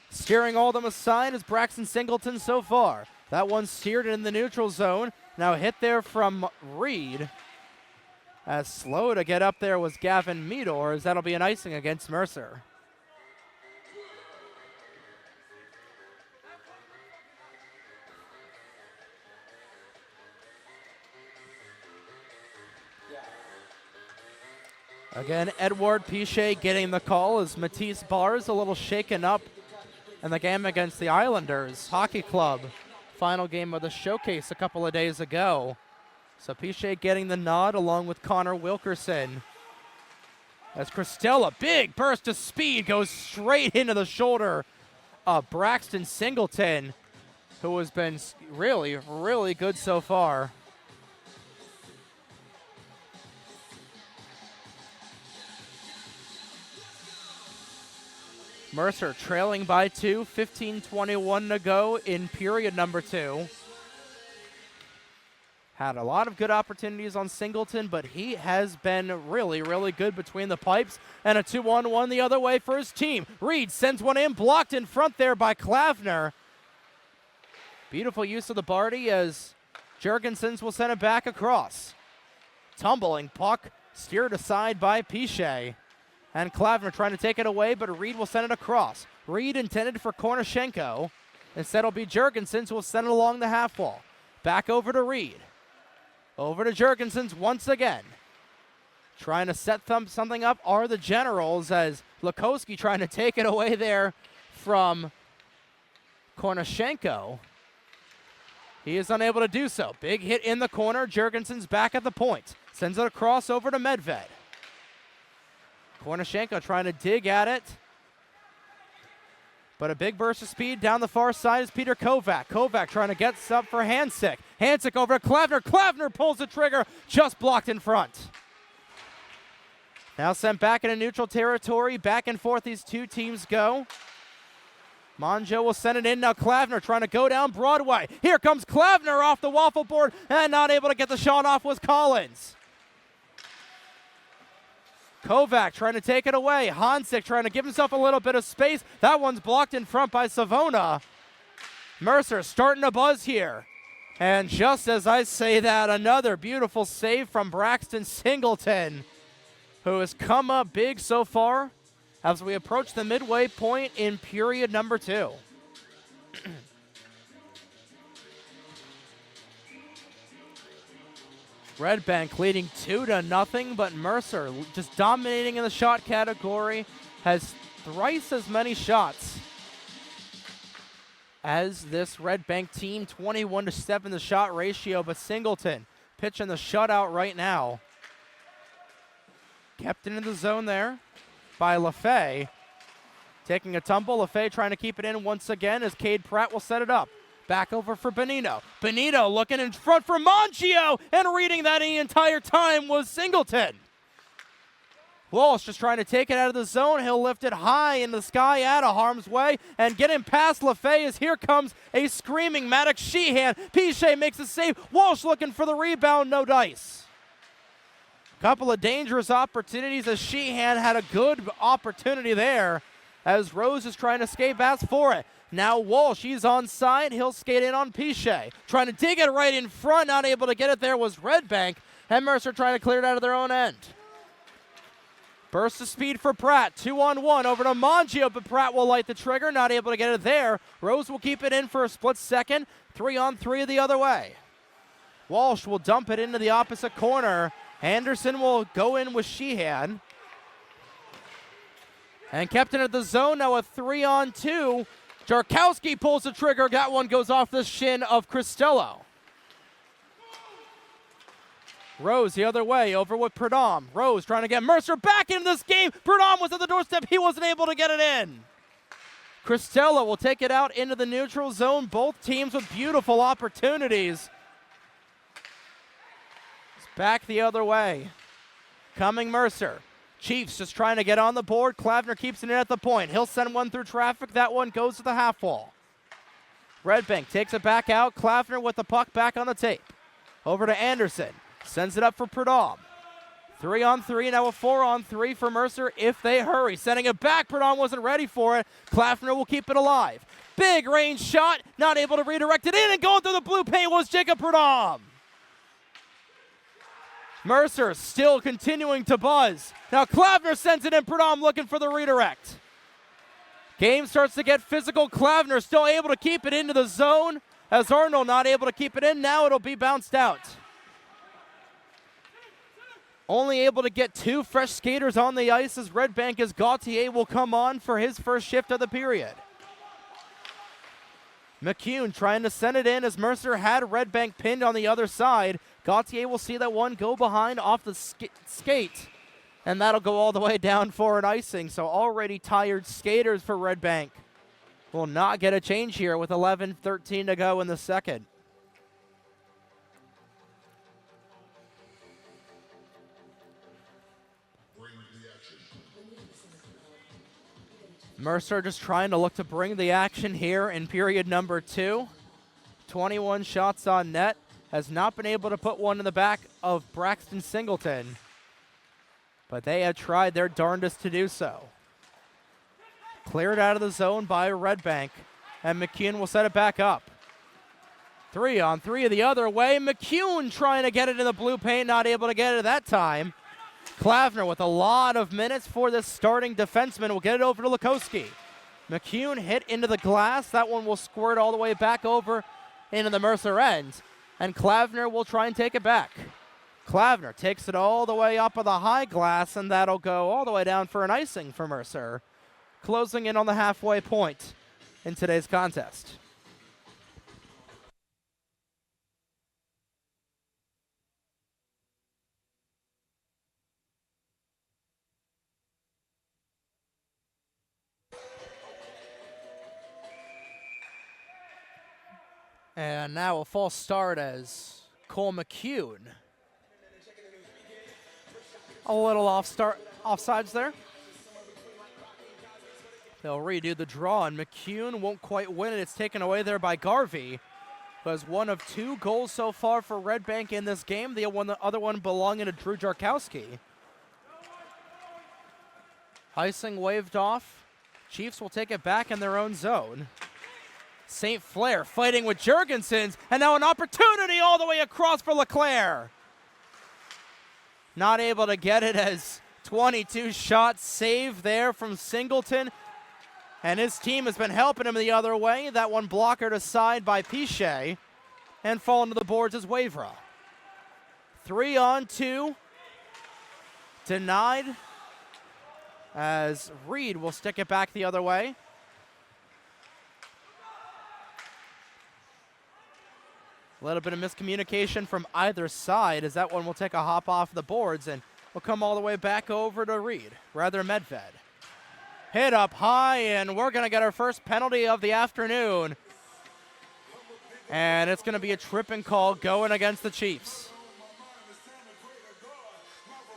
Steering all of them aside is Braxton Singleton so far. That one steered in the neutral zone. Now hit there from Reed. As slow to get up there was Gavin Meador, as that'll be an icing against Mercer. Again, Edward Piche getting the call as Matisse Bars a little shaken up in the game against the Islanders Hockey Club. Final game of the showcase a couple of days ago. So Piche getting the nod along with Connor Wilkerson. As Cristella, big burst of speed, goes straight into the shoulder of Braxton Singleton, who has been really, really good so far. Mercer trailing by 2, 15:21 to go in period number 2. Had a lot of good opportunities on Singleton, but he has been really, really good between the pipes. And a 2-on-1 the other way for his team. Reed sends one in, blocked in front there by Klavner. Beautiful use of the Barty as Jurgensons will send it back across. Tumbling puck, steered aside by Piche. And Klavner trying to take it away, but Reed will send it across. Reed intended for Kornishenko. Instead it'll be Jurgensons who will send it along the half wall. Back over to Reed. Over to Jurgensons once again. Trying to set something up are the Generals as Lukowski trying to take it away there from Kornishenko. He is unable to do so. Big hit in the corner. Jurgensons back at the point. Sends it across over to Medved. Kornishenko trying to dig at it. But a big burst of speed down the far side is Peter Kovac. Kovac trying to get up for Hansik. Hansik over to Klavner. Klavner pulls the trigger, just blocked in front. Now sent back into neutral territory. Back and forth these two teams go. Monjo will send it in. Now Klavner trying to go down Broadway. Here comes Klavner off the waffle board, and not able to get the shot off was Collins. Kovac trying to take it away. Hansik trying to give himself a little bit of space. That one's blocked in front by Savona. Mercer starting to buzz here. And just as I say that, another beautiful save from Braxton Singleton, who has come up big so far as we approach the midway point in period number 2. Red Bank leading 2-0, but Mercer just dominating in the shot category, has thrice as many shots as this Red Bank team, 21-7 the shot ratio, but Singleton pitching the shutout right now. Kept into the zone there by LaFay. Taking a tumble, LaFay trying to keep it in once again as Cade Pratt will set it up. Back over for Benito. Benito looking in front for Mangio, and reading that the entire time was Singleton. Walsh just trying to take it out of the zone. He'll lift it high in the sky out of harm's way and get him past LaFay as here comes a screaming Maddox Sheehan. Piche makes a save. Walsh looking for the rebound, no dice. Couple of dangerous opportunities as Sheehan had a good opportunity there as Rose is trying to skate past for it. Now Walsh, he's onside. He'll skate in on Piche. Trying to dig it right in front. Not able to get it there was Red Bank. And Mercer trying to clear it out of their own end. Burst of speed for Pratt. 2-on-1 over to Mangio, but Pratt will light the trigger. Not able to get it there. Rose will keep it in for a split second. 3-on-3 the other way. Walsh will dump it into the opposite corner. Anderson will go in with Sheehan. And kept it at the zone. Now a 3-on-2. Jarkowski pulls the trigger. That one goes off the shin of Cristello. Rose the other way, over with Perdom. Rose trying to get Mercer back into this game. Perdom was at the doorstep. He wasn't able to get it in. Cristello will take it out into the neutral zone. Both teams with beautiful opportunities. It's back the other way. Coming Mercer. Chiefs just trying to get on the board. Klavner keeps it in at the point. He'll send one through traffic. That one goes to the half wall. Red Bank takes it back out. Klavner with the puck back on the tape. Over to Anderson. Sends it up for Perdom. 3-on-3, now a 4-on-3 for Mercer if they hurry. Sending it back, Perdom wasn't ready for it. Klavner will keep it alive. Big range shot, not able to redirect it in, and going through the blue paint was Jacob Perdom. Mercer still continuing to buzz. Now Klavner sends it in, Perdom looking for the redirect. Game starts to get physical. Klavner still able to keep it into the zone as Arnold not able to keep it in. Now it'll be bounced out. Only able to get two fresh skaters on the ice as Red Bank as Gauthier will come on for his first shift of the period. McCune trying to send it in as Mercer had Red Bank pinned on the other side. Gauthier will see that one go behind off the skate, and that'll go all the way down for an icing. So already tired skaters for Red Bank will not get a change here with 11:13 to go in the second. Mercer just trying to look to bring the action here in period number 2. 21 shots on net. Has not been able to put one in the back of Braxton Singleton. But they have tried their darndest to do so. Cleared out of the zone by Red Bank. And McCune will set it back up. 3-on-3 the other way. McCune trying to get it in the blue paint. Not able to get it that time. Klavner with a lot of minutes for this starting defenseman will get it over to Lukowski. McCune hit into the glass. That one will squirt all the way back over into the Mercer end. And Klavner will try and take it back. Klavner takes it all the way up of the high glass, and that'll go all the way down for an icing for Mercer. Closing in on the halfway point in today's contest. And now a false start as Cole McCune. A little offsides there. They'll redo the draw, and McCune won't quite win it. It's taken away there by Garvey, who has one of 2 goals so far for Red Bank in this game. The other one belonging to Drew Jarkowski. Icing waved off. Chiefs will take it back in their own zone. St. Clair fighting with Jurgensen's, and now an opportunity all the way across for LeClaire. Not able to get it as 22 shots saved there from Singleton, and his team has been helping him the other way. That one blockered aside by Piche, and falling to the boards as Wavra. 3-on-2, denied as Reed will stick it back the other way. A little bit of miscommunication from either side as that one will take a hop off the boards and will come all the way back over to Medved. Hit up high, and we're going to get our first penalty of the afternoon. And it's going to be a tripping call going against the Chiefs.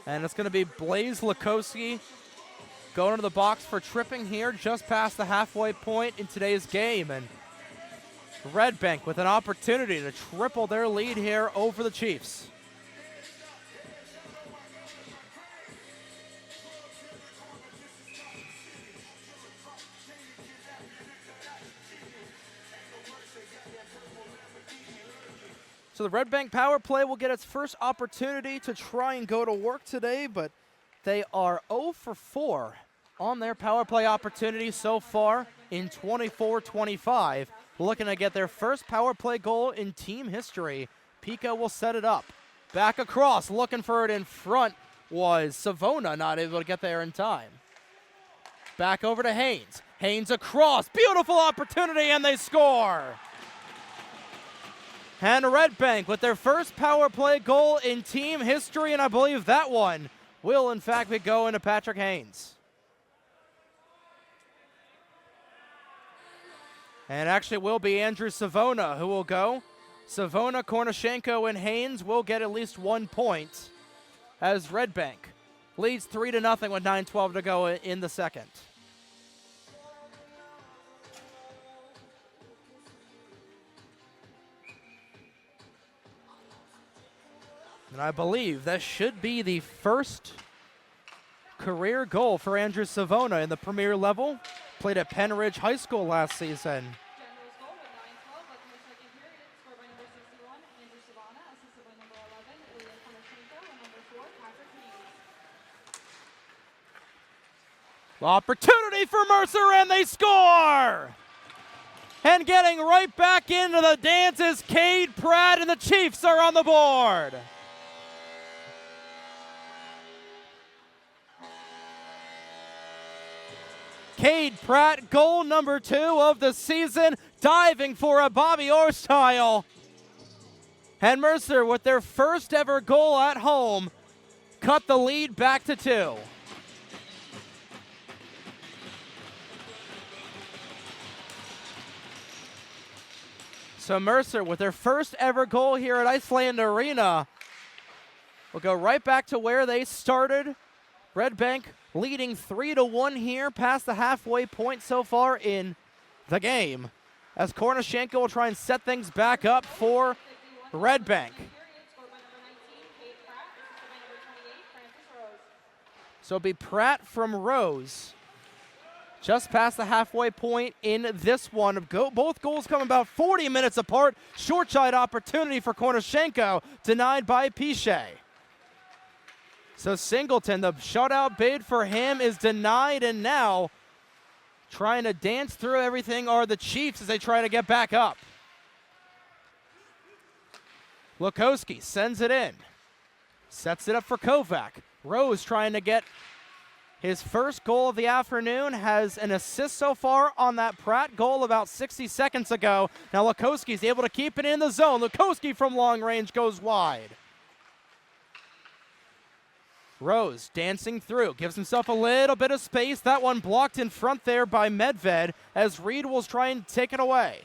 And it's going to be Blaze Lukowski going into the box for tripping here just past the halfway point in today's game. And Red Bank with an opportunity to triple their lead here over the Chiefs. So the Red Bank power play will get its first opportunity to try and go to work today, but they are 0 for 4 on their power play opportunity so far in 24-25. Looking to get their first power play goal in team history. Piche will set it up. Back across, looking for it in front was Savona, not able to get there in time. Back over to Haynes. Haynes across, beautiful opportunity, and they score. And Red Bank with their first power play goal in team history, and I believe that one will in fact be going to Patrick Haynes. And actually will be Andrew Savona who will go. Savona, Kornishenko, and Haynes will get at least 1 point as Red Bank leads 3-0 with 9:12 to go in the second. And I believe that should be the first career goal for Andrew Savona in the Premier level. Played at Penn Ridge High School last season. Opportunity for Mercer, and they score! And getting right back into the dance is Cade Pratt, and the Chiefs are on the board. Cade Pratt, goal number 2 of the season, diving for a Bobby Orr style. And Mercer, with their first ever goal at home, cut the lead back to 2. So Mercer, with their first ever goal here at Iceland Arena, will go right back to where they started. Red Bank leading 3-1 here past the halfway point so far in the game, as Kornishenko will try and set things back up for Red Bank. So it'll be Pratt from Rose just past the halfway point in this one. Both goals come about 40 minutes apart. Short side opportunity for Kornishenko, denied by Piche. So Singleton, the shutout bid for him is denied, and now trying to dance through everything are the Chiefs as they try to get back up. Lukowski sends it in. Sets it up for Kovac. Rose trying to get his first goal of the afternoon, has an assist so far on that Pratt goal about 60 seconds ago. Now Lukowski's able to keep it in the zone. Lukowski from long range goes wide. Rose dancing through, gives himself a little bit of space. That one blocked in front there by Medved as Reed will try and take it away.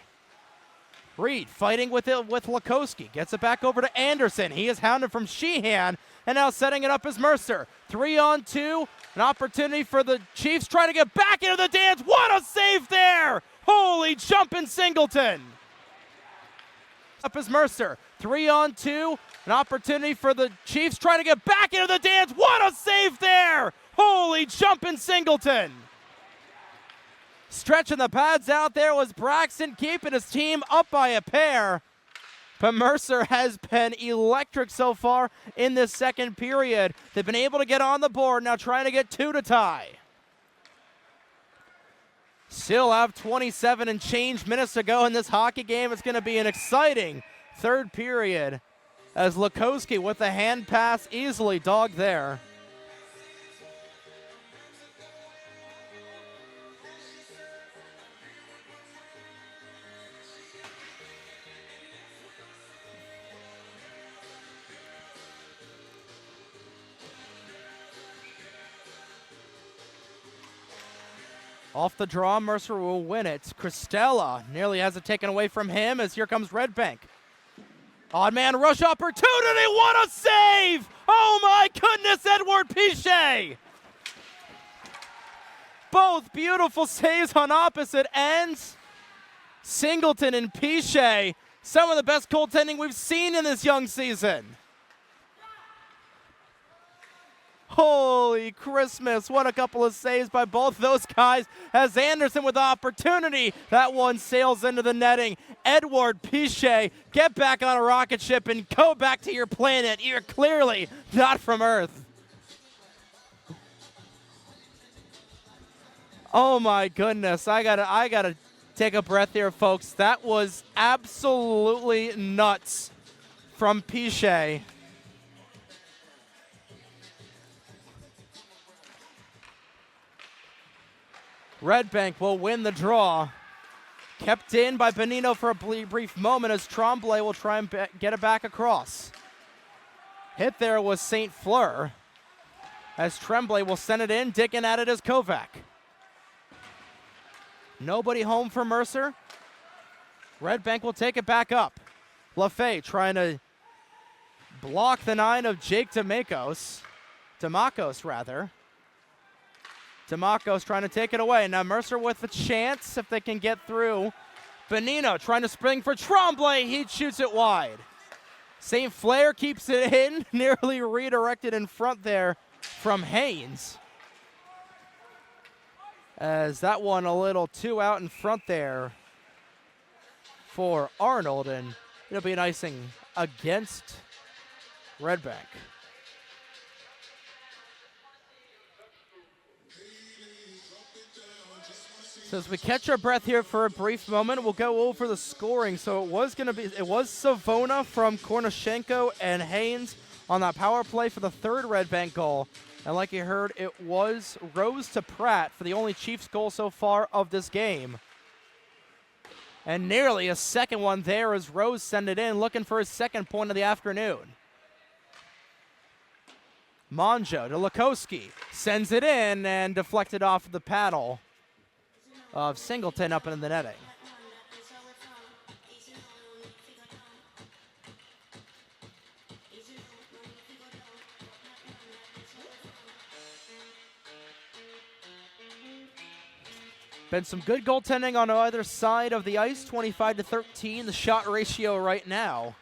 Reed fighting with Lukowski, gets it back over to Anderson. He is hounded from Sheehan, and now setting it up as Mercer. 3-on-2, an opportunity for the Chiefs trying to get back into the dance. What a save there! Holy jumping Singleton! Up as Mercer. 3-on-2, an opportunity for the Chiefs trying to get back into the dance. What a save there! Holy jumping Singleton! Stretching the pads out there was Braxton, keeping his team up by a pair. But Mercer has been electric so far in this second period. They've been able to get on the board, now trying to get 2 to tie. Still have 27 and change minutes to go in this hockey game. It's going to be an exciting third period as Lukowski with the hand pass easily dogged there. Off the draw, Mercer will win it. Cristella nearly has it taken away from him as here comes Red Bank. Odd man rush opportunity, what a save! Oh my goodness, Edward Piche! Both beautiful saves on opposite ends. Singleton and Piche, some of the best goaltending we've seen in this young season. Holy Christmas, what a couple of saves by both those guys as Anderson with the opportunity. That one sails into the netting. Edward Piche, get back on a rocket ship and go back to your planet. You're clearly not from Earth. Oh my goodness, I gotta take a breath here, folks. That was absolutely nuts from Piche. Red Bank will win the draw. Kept in by Bonino for a brief moment as Tremblay will try and get it back across. Hit there was St. Fleur as Tremblay will send it in. Digging at it is Kovac. Nobody home for Mercer. Red Bank will take it back up. LaFay trying to block the 9 of Jake Demakos. Demakos trying to take it away. Now Mercer with a chance if they can get through. Bonino trying to spring for Tremblay. He shoots it wide. St. Fleur keeps it in. Nearly redirected in front there from Haynes. As that one a little too out in front there for Arnold. And it'll be an icing against Red Bank. So as we catch our breath here for a brief moment, we'll go over the scoring. So it was Savona from Kornishenko and Haynes on that power play for the third Red Bank goal. And like you heard, it was Rose to Pratt for the only Chiefs goal so far of this game. And nearly a second one there as Rose sent it in, looking for his second point of the afternoon. Monjo to Lukowski, sends it in and deflected off the paddle of Singleton up in the netting. Been some good goaltending on either side of the ice, 25-13, the shot ratio right now.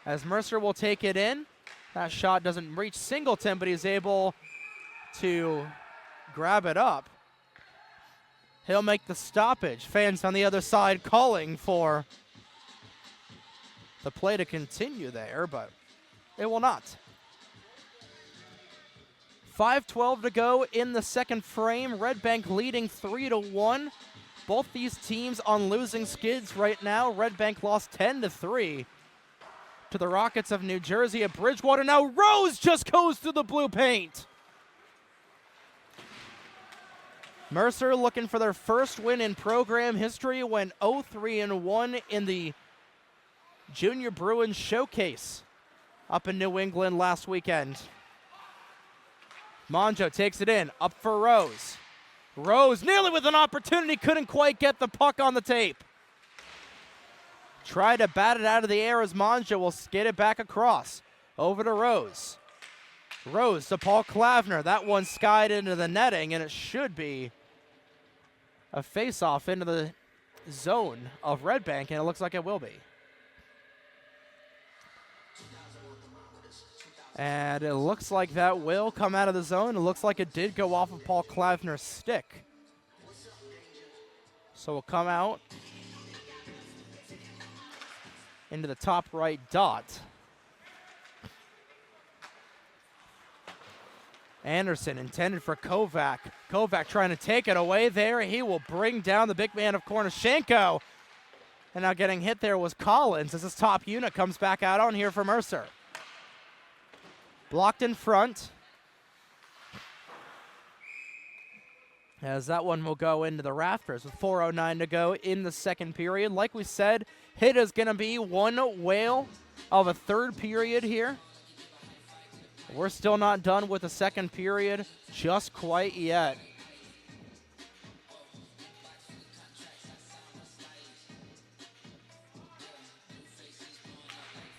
As Mercer will take it in. That shot doesn't reach Singleton, but he's able to grab it up. He'll make the stoppage. Fans on the other side calling for the play to continue there, but it will not. 5:12 to go in the second frame. Red Bank leading 3-1. Both these teams on losing skids right now. Red Bank lost 10-3 to the Rockets of New Jersey at Bridgewater. Now Rose just goes through the blue paint. Mercer looking for their first win in program history, went 0-3-1 in the Junior Bruins Showcase up in New England last weekend. Monjo takes it in, up for Rose. Rose nearly with an opportunity, couldn't quite get the puck on the tape. Try to bat it out of the air as Monjo will skid it back across. Over to Rose. Rose to Paul Klavner. That one skied into the netting, and it should be a face-off into the zone of Red Bank, and it looks like it will be. And it looks like that will come out of the zone. It looks like it did go off of Paul Klavner's stick. So we'll come out into the top right dot. Anderson intended for Kovac. Kovac trying to take it away there. He will bring down the big man of Kornishenko. And now getting hit there was Collins as his top unit comes back out on here for Mercer. Blocked in front. As that one will go into the rafters with 4:09 to go in the second period. Like we said, it is going to be one whale of a third period here. We're still not done with the second period just quite yet.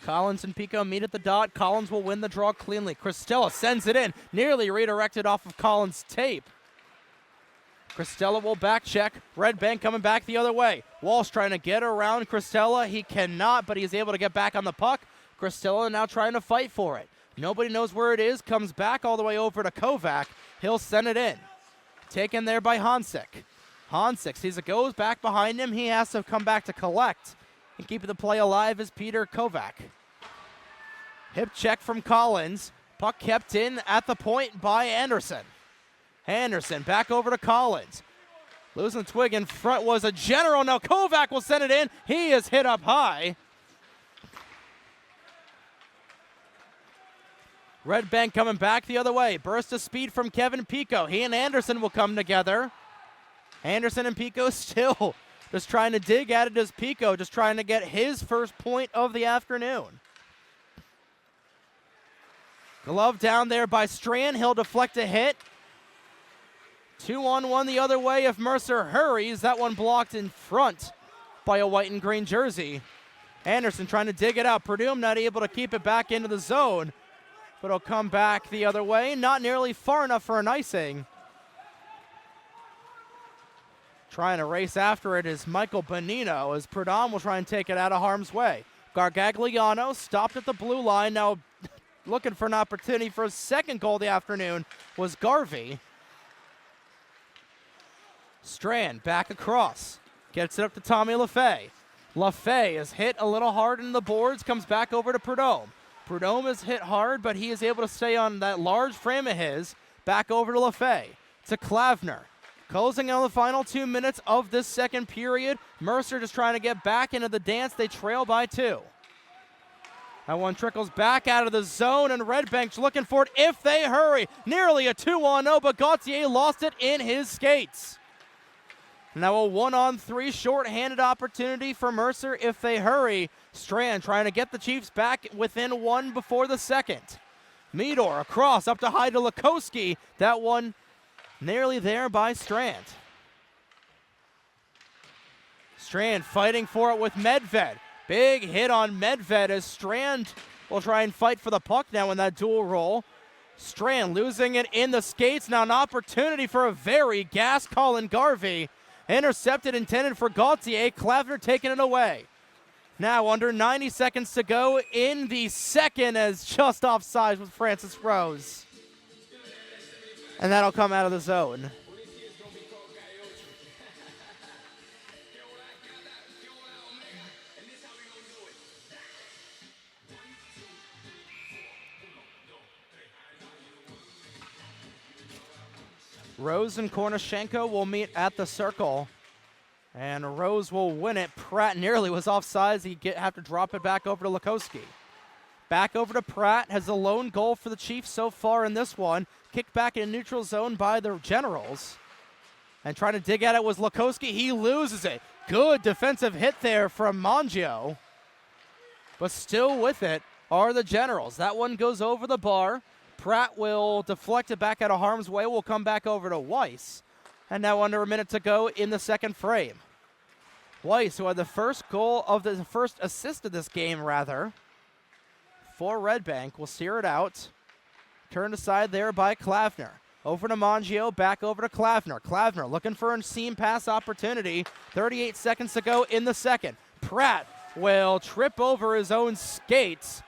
Collins and Pico meet at the dot. Collins will win the draw cleanly. Cristella sends it in, nearly redirected off of Collins' tape. Cristella will back check. Red Bank coming back the other way. Walsh trying to get around Cristella. He cannot, but he's able to get back on the puck. Cristella now trying to fight for it. Nobody knows where it is. Comes back all the way over to Kovac. He'll send it in. Taken there by Hansik. Hansik sees it goes back behind him. He has to come back to collect. And keeping the play alive is Peter Kovac. Hip check from Collins. Puck kept in at the point by Anderson. Anderson back over to Collins. Losing the twig in front was a General. Now Kovac will send it in. He is hit up high. Red Bank coming back the other way. Burst of speed from Kevin Pico. He and Anderson will come together. Anderson and Pico still just trying to dig at it as Pico just trying to get his first point of the afternoon. Glove down there by Strand. He'll deflect a hit. 2-on-1 the other way if Mercer hurries. That one blocked in front by a white and green jersey. Anderson trying to dig it out. Purdue not able to keep it back into the zone, but it'll come back the other way. Not nearly far enough for an icing. Trying to race after it is Michael Bonino as Prudhomme will try and take it out of harm's way. Gargagliano stopped at the blue line. Now looking for an opportunity for his second goal of the afternoon was Garvey. Strand back across. Gets it up to Tommy LaFay. LaFay is hit a little hard in the boards. Comes back over to Prudhomme. Prudhomme is hit hard, but he is able to stay on that large frame of his. Back over to LaFay. To Klavner. Closing on the final 2 minutes of this second period. Mercer just trying to get back into the dance. They trail by 2. That one trickles back out of the zone, and Red Bank's looking for it if they hurry. Nearly a 2-on-0, but Gauthier lost it in his skates. Now a 1-on-3 short-handed opportunity for Mercer if they hurry. Strand trying to get the Chiefs back within 1 before the second. Meador across up to high to Lukowski. That one nearly there by Strand. Strand fighting for it with Medved. Big hit on Medved as Strand will try and fight for the puck now in that dual roll. Strand losing it in the skates. Now an opportunity for a very gas Colin Garvey. Intercepted, intended for Gauthier. Klavner taking it away. Now under 90 seconds to go in the second as just offside with Francis Rose. And that'll come out of the zone. Rose and Kornishenko will meet at the circle. And Rose will win it. Pratt nearly was offsides. He'd have to drop it back over to Lukowski. Back over to Pratt. Has the lone goal for the Chiefs so far in this one. Kicked back in neutral zone by the Generals. And trying to dig at it was Lukowski. He loses it. Good defensive hit there from Mangio. But still with it are the Generals. That one goes over the bar. Pratt will deflect it back out of harm's way. Will come back over to Weiss. And now under a minute to go in the second frame. Weiss, who had the first assist of this game, for Red Bank, will steer it out. Turned aside there by Klavner. Over to Mangio, back over to Klavner. Klavner looking for a seam pass opportunity. 38 seconds to go in the second. Pratt will trip over his own skates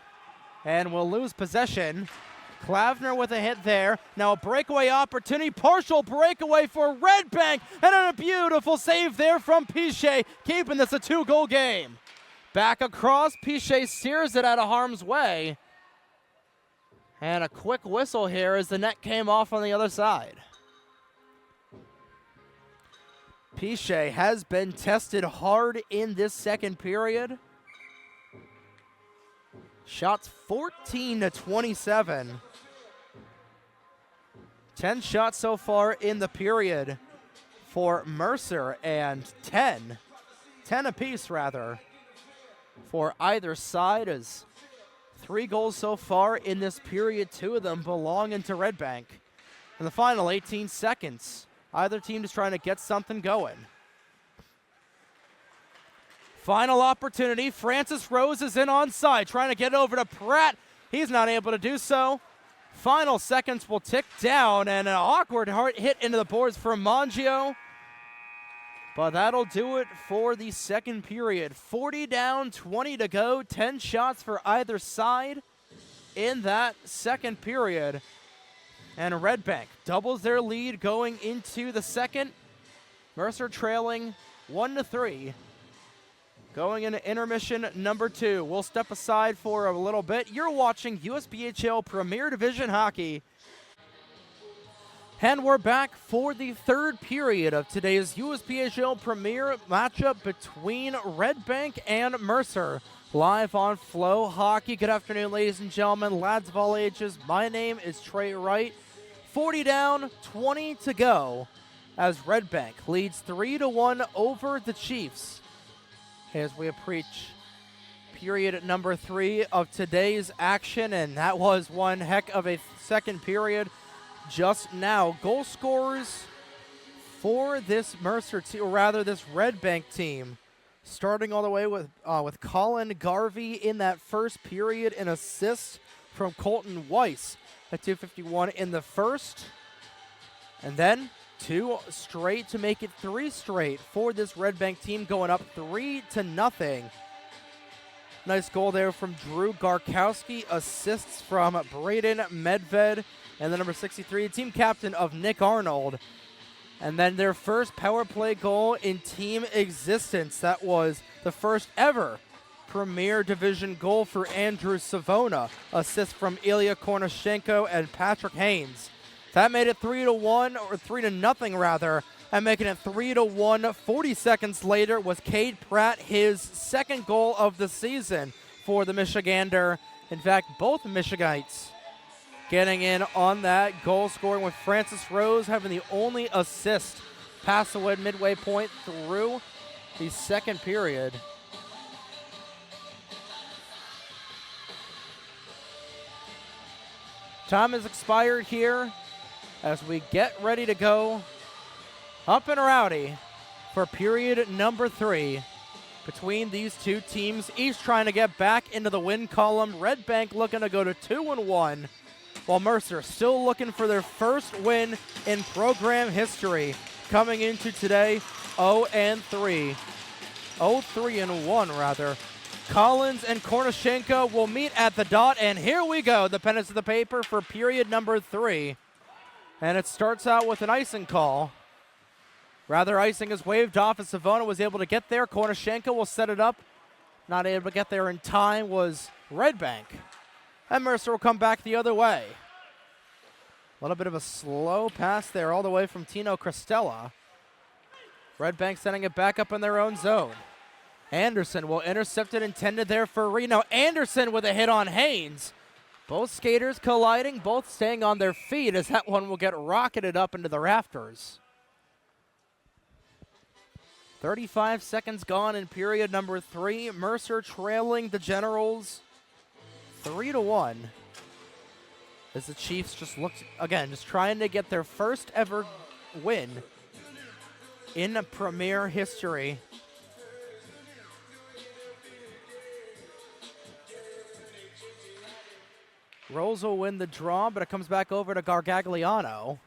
and will lose possession. Klavner with a hit there. Now a breakaway opportunity. Partial breakaway for Red Bank. And a beautiful save there from Piche, keeping this a 2-goal game. Back across. Piche steers it out of harm's way. And a quick whistle here as the net came off on the other side. Piche has been tested hard in this second period. Shots 14 to 27. 10 shots so far in the period for Mercer and 10 apiece for either side, as 3 goals so far in this period, 2 of them belonging to Red Bank. In the final 18 seconds, either team is trying to get something going. Final opportunity. Francis Rose is in onside, trying to get over to Pratt. He's not able to do so. Final seconds will tick down, and an awkward hard hit into the boards for Mangio. But that'll do it for the second period. 40 down, 20 to go, 10 shots for either side in that second period. And Red Bank doubles their lead going into the second. Mercer trailing 1-3. Going into intermission number 2. We'll step aside for a little bit. You're watching USBHL Premier Division Hockey. And we're back for the third period of today's USBHL Premier matchup between Red Bank and Mercer. Live on Flow Hockey. Good afternoon, ladies and gentlemen, lads of all ages. My name is Trey Wright. 40 down, 20 to go as Red Bank leads 3-1 over the Chiefs. As we approach period number 3 of today's action, and that was one heck of a second period. Just now, goal scorers for this Mercer team, or rather this Red Bank team, starting all the way with Colin Garvey in that first period, an assist from Colton Weiss at 2:51 in the first, and then 2 straight to make it 3 straight for this Red Bank team, going up 3-0. Nice goal there from Drew Garkowski, assists from Braden Medved, and the number 63, team captain of Nick Arnold. And then their first power play goal in team existence. That was the first ever Premier Division goal for Andrew Savona. Assist from Ilya Kornishenko and Patrick Haynes. That made it 3-1, or 3-0 rather, and making it 3-1. 40 seconds later was Cade Pratt, his second goal of the season for the Michigander. In fact, both Michiganites getting in on that goal, scoring with Francis Rose having the only assist past the midway point through the second period. Time has expired here as we get ready to go up and rowdy for period number 3 between these two teams, each trying to get back into the win column. Red Bank looking to go to 2-1, while Mercer still looking for their first win in program history, coming into today 0-3. 0-3-1 rather. Collins and Kornishenko will meet at the dot, and here we go, the pen is to the paper for period number 3. And it starts out with an icing call. Rather, icing is waved off as Savona was able to get there. Kornishenko will set it up. Not able to get there in time was Red Bank. And Mercer will come back the other way. A little bit of a slow pass there all the way from Tino Cristella. Red Bank sending it back up in their own zone. Anderson will intercept it, intended there for Reno. Anderson with a hit on Haynes. Both skaters colliding, both staying on their feet as that one will get rocketed up into the rafters. 35 seconds gone in period number 3. Mercer trailing the Generals 3-1. As the Chiefs just looked, again, just trying to get their first ever win in Premier history. Rose will win the draw, but it comes back over to Gargagliano.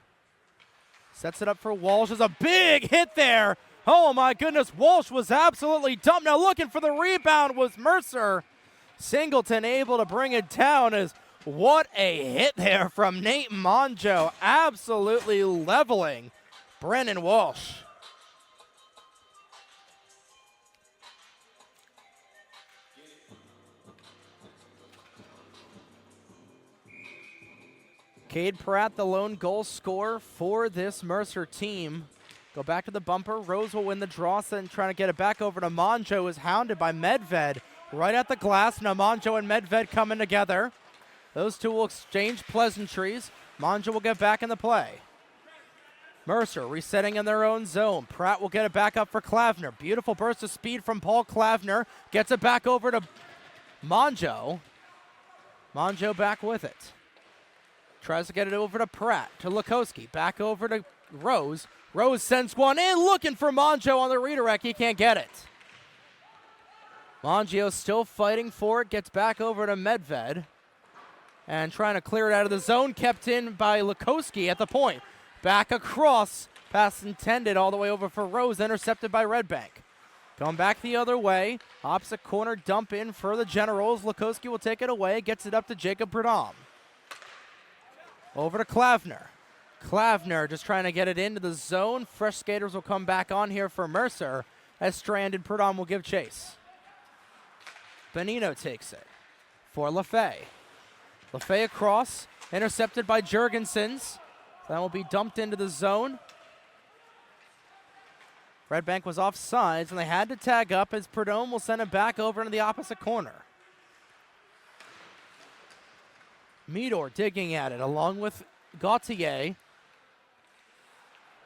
Sets it up for Walsh. There's a big hit there. Oh my goodness, Walsh was absolutely dumped. Now looking for the rebound was Mercer. Singleton able to bring it down. As what a hit there from Nate Monjo. Absolutely leveling Brennan Walsh. Cade Pratt, the lone goal scorer for this Mercer team. Go back to the bumper. Rose will win the draw, then trying to get it back over to Monjo, is hounded by Medved. Right at the glass. Now Monjo and Medved coming together. Those two will exchange pleasantries. Monjo will get back in the play. Mercer resetting in their own zone. Pratt will get it back up for Klavner. Beautiful burst of speed from Paul Klavner. Gets it back over to Monjo. Monjo back with it. Tries to get it over to Pratt, to Lukowski, back over to Rose. Rose sends one in, looking for Monjo on the redirect. He can't get it. Mangio still fighting for it, gets back over to Medved. And trying to clear it out of the zone, kept in by Lukowski at the point. Back across, pass intended all the way over for Rose, intercepted by Red Bank. Going back the other way, opposite corner dump in for the Generals. Lukowski will take it away, gets it up to Jacob Prudhomme. Over to Klavner. Klavner just trying to get it into the zone. Fresh skaters will come back on here for Mercer, as Strand and Prudhomme will give chase. Benino takes it for Lefay. Lefay across, intercepted by Jurgensons. That will be dumped into the zone. Red Bank was off sides, and they had to tag up as Prudhomme will send it back over into the opposite corner. Midor digging at it along with Gauthier.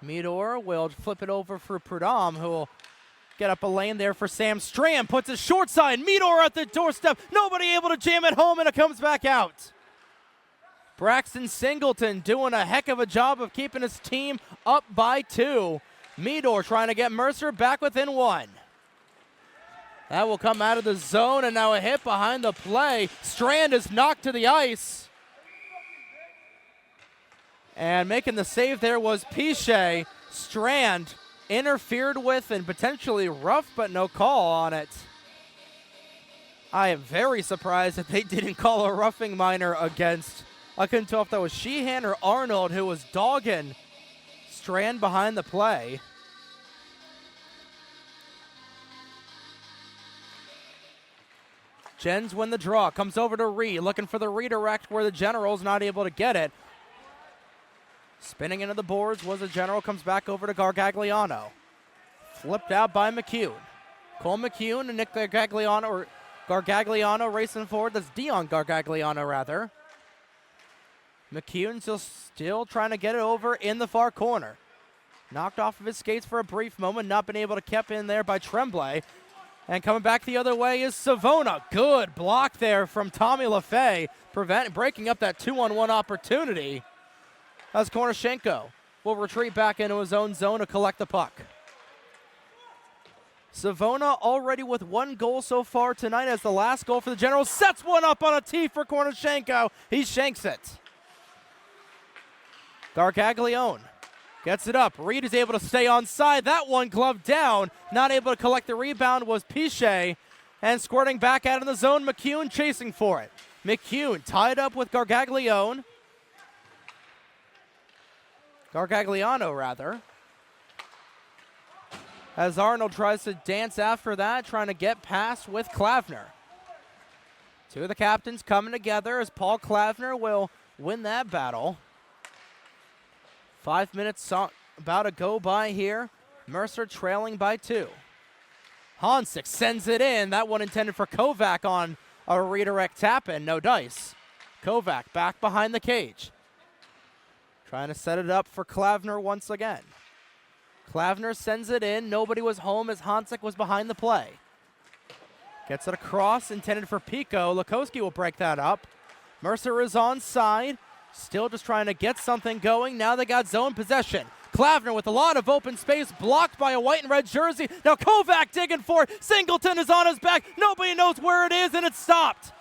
Midor will flip it over for Prudhomme, who will get up a lane there for Sam Strand. Puts it short side. Midor at the doorstep. Nobody able to jam it home, and it comes back out. Braxton Singleton doing a heck of a job of keeping his team up by 2. Midor trying to get Mercer back within 1. That will come out of the zone, and now a hit behind the play. Strand is knocked to the ice. And making the save there was Piche. Strand interfered with and potentially rough, but no call on it. I am very surprised that they didn't call a roughing minor against, I couldn't tell if that was Sheehan or Arnold who was dogging Strand behind the play. Gens win the draw. Comes over to Reed, looking for the redirect where the General's not able to get it. Spinning into the boards was the General. Comes back over to Gargagliano. Flipped out by McCune. Cole McCune and Nick Gargagliano racing forward. That's Dion Gargagliano, rather. McCune still trying to get it over in the far corner. Knocked off of his skates for a brief moment. Not been able to keep in there by Tremblay. And coming back the other way is Savona. Good block there from Tommy Lefay, breaking up that 2-on-1 opportunity. As Kornishenko will retreat back into his own zone to collect the puck. Savona already with 1 goal so far tonight, as the last goal for the Generals. Sets one up on a tee for Kornishenko. He shanks it. Gargaglione gets it up. Reed is able to stay on side. That one gloved down. Not able to collect the rebound was Piche. And squirting back out in the zone, McCune chasing for it. McCune tied up with Gargagliano, rather. As Arnold tries to dance after that, trying to get past with Klavner. 2 of the captains coming together as Paul Klavner will win that battle. 5 minutes about to go by here. Mercer trailing by 2. Hansik sends it in. That one intended for Kovac on a redirect tap-in. No dice. Kovac back behind the cage. Trying to set it up for Klavner once again. Klavner sends it in. Nobody was home as Hansik was behind the play. Gets it across, intended for Pico. Lukowski will break that up. Mercer is on side. Still just trying to get something going. Now they got zone possession. Klavner with a lot of open space, blocked by a white and red jersey. Now Kovac digging for it. Singleton is on his back. Nobody knows where it is, and it's stopped.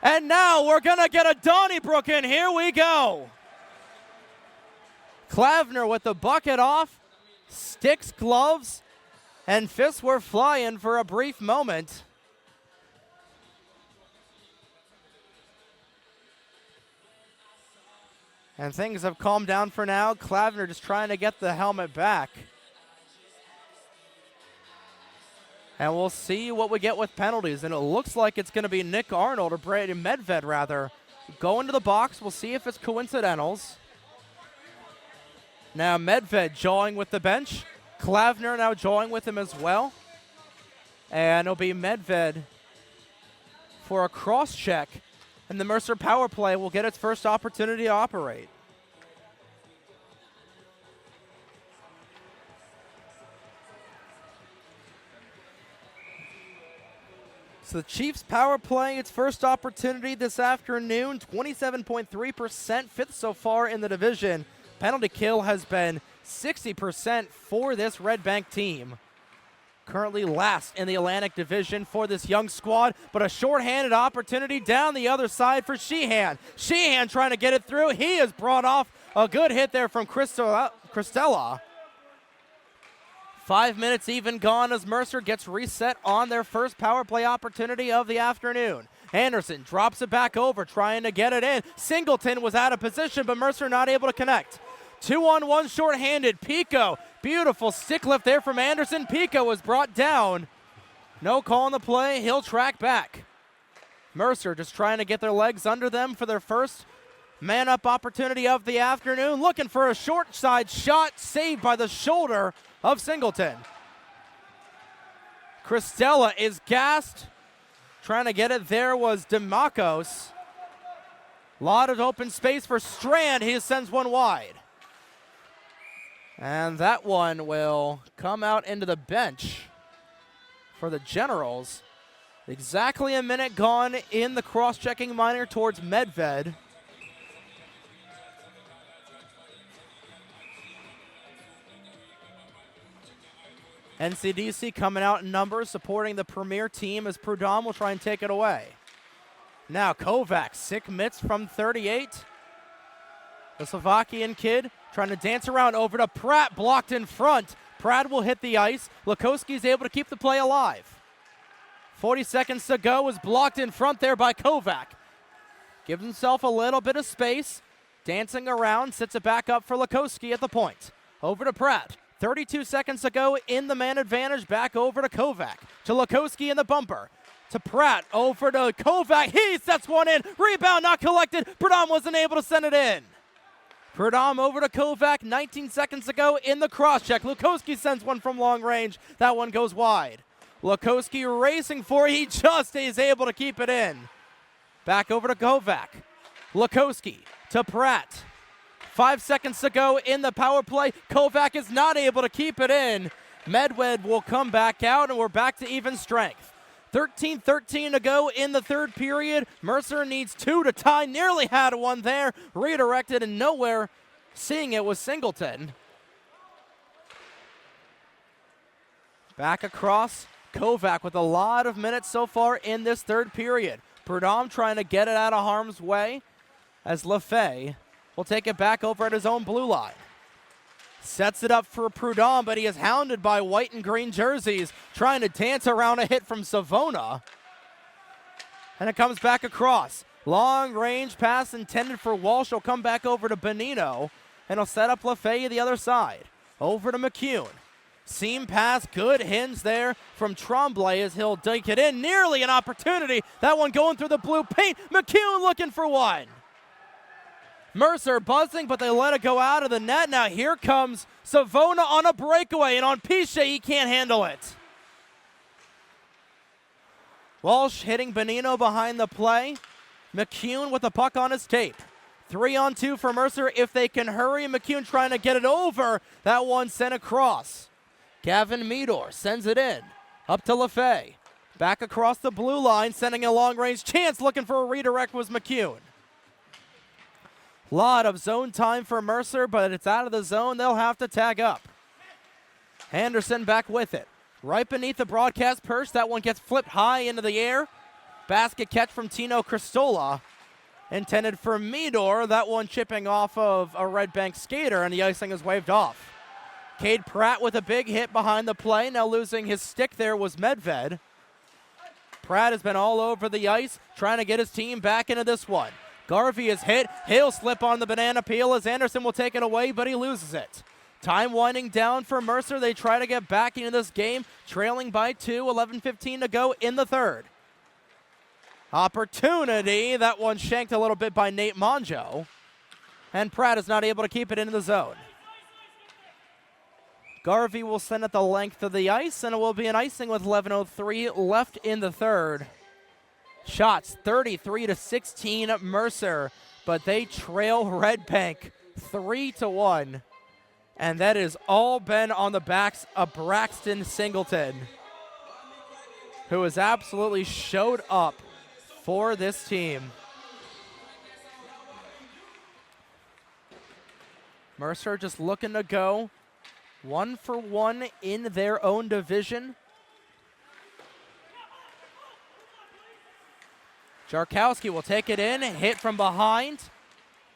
And now we're going to get a Donnybrook in. Here we go. Klavner with the bucket off, sticks, gloves, and fists were flying for a brief moment. And things have calmed down for now. Klavner just trying to get the helmet back. And we'll see what we get with penalties. And it looks like it's going to be Nick Arnold, or Brady Medved, rather, go into the box. We'll see if it's coincidentals. Now Medved jawing with the bench. Klavner now jawing with him as well. And it'll be Medved for a cross check. And the Mercer power play will get its first opportunity to operate. So the Chiefs power play its first opportunity this afternoon. 27.3%, fifth so far in the division. Penalty kill has been 60% for this Red Bank team. currently last in the Atlantic Division for this young squad, but a shorthanded opportunity down the other side for Sheehan. Sheehan trying to get it through. He has brought off a good hit there from Cristella. 5 minutes even gone as Mercer gets reset on their first power play opportunity of the afternoon. Anderson drops it back over, trying to get it in. Singleton was out of position, but Mercer not able to connect. 2-on-1 shorthanded. Piche, beautiful stick lift there from Anderson. Piche was brought down. No call on the play. He'll track back. Mercer just trying to get their legs under them for their first man-up opportunity of the afternoon. Looking for a short side shot, saved by the shoulder of Singleton. Cristella is gassed. Trying to get it there was Demacos. Lot of open space for Strand. He sends one wide. And that one will come out into the bench for the Generals. Exactly a minute gone in the cross-checking minor towards Medved. NCDC coming out in numbers, supporting the premier team as Prudhomme will try and take it away. Now Kovac, sick mitts from 38. The Slovakian kid trying to dance around over to Pratt, blocked in front. Pratt will hit the ice. Lukowski's able to keep the play alive. 40 seconds to go, is blocked in front there by Kovac. Gives himself a little bit of space. Dancing around, sits it back up for Lukowski at the point. Over to Pratt. 32 seconds to go in the man advantage. Back over to Kovac. To Lukowski in the bumper. To Pratt. Over to Kovac. He sets one in. Rebound not collected. Prudhomme wasn't able to send it in. Prudhomme over to Kovac. 19 seconds to go in the cross-check. Lukowski sends one from long range. That one goes wide. Lukowski racing for it. He just is able to keep it in. Back over to Kovac. Lukowski to Pratt. 5 seconds to go in the power play. Kovac is not able to keep it in. Medved will come back out, and we're back to even strength. 13-13 to go in the third period. Mercer needs 2 to tie. Nearly had one there. Redirected and nowhere seeing it was Singleton. Back across. Kovac with a lot of minutes so far in this third period. Prudhomme trying to get it out of harm's way as Lefay will take it back over at his own blue line. Sets it up for Prudhomme, but he is hounded by white and green jerseys, trying to dance around a hit from Savona. And it comes back across. Long range pass intended for Walsh. Will come back over to Benino, and he'll set up Lefay the other side. Over to McCune. Seam pass, good hinge there from Tremblay as he'll dink it in. Nearly an opportunity. That one going through the blue paint. McCune looking for one. Mercer buzzing, but they let it go out of the net. Now here comes Savona on a breakaway, and on Piche, he can't handle it. Walsh hitting Benino behind the play. McCune with the puck on his tape. 3-on-2 for Mercer if they can hurry. McCune trying to get it over. That one sent across. Gavin Meador sends it in. Up to Lefay. Back across the blue line, sending a long-range chance. Looking for a redirect was McCune. Lot of zone time for Mercer, but it's out of the zone. They'll have to tag up. Anderson back with it. Right beneath the broadcast perch. That one gets flipped high into the air. Basket catch from Tino Cristola. Intended for Meador. That one chipping off of a Red Bank skater, and the icing is waved off. Cade Pratt with a big hit behind the play. Now losing his stick there was Medved. Pratt has been all over the ice, trying to get his team back into this one. Garvey is hit. He'll slip on the banana peel as Anderson will take it away, but he loses it. Time winding down for Mercer. They try to get back into this game, trailing by 2, 11:15 to go in the third. Opportunity. That one shanked a little bit by Nate Monjo. And Pratt is not able to keep it into the zone. Garvey will send it the length of the ice, and it will be an icing with 11:03 left in the third. Shots 33-16 Mercer, but they trail Red Bank 3-1. And that has all been on the backs of Braxton Singleton, who has absolutely showed up for this team. Mercer just looking to go 1-for-1 in their own division. Jarkowski will take it in, hit from behind.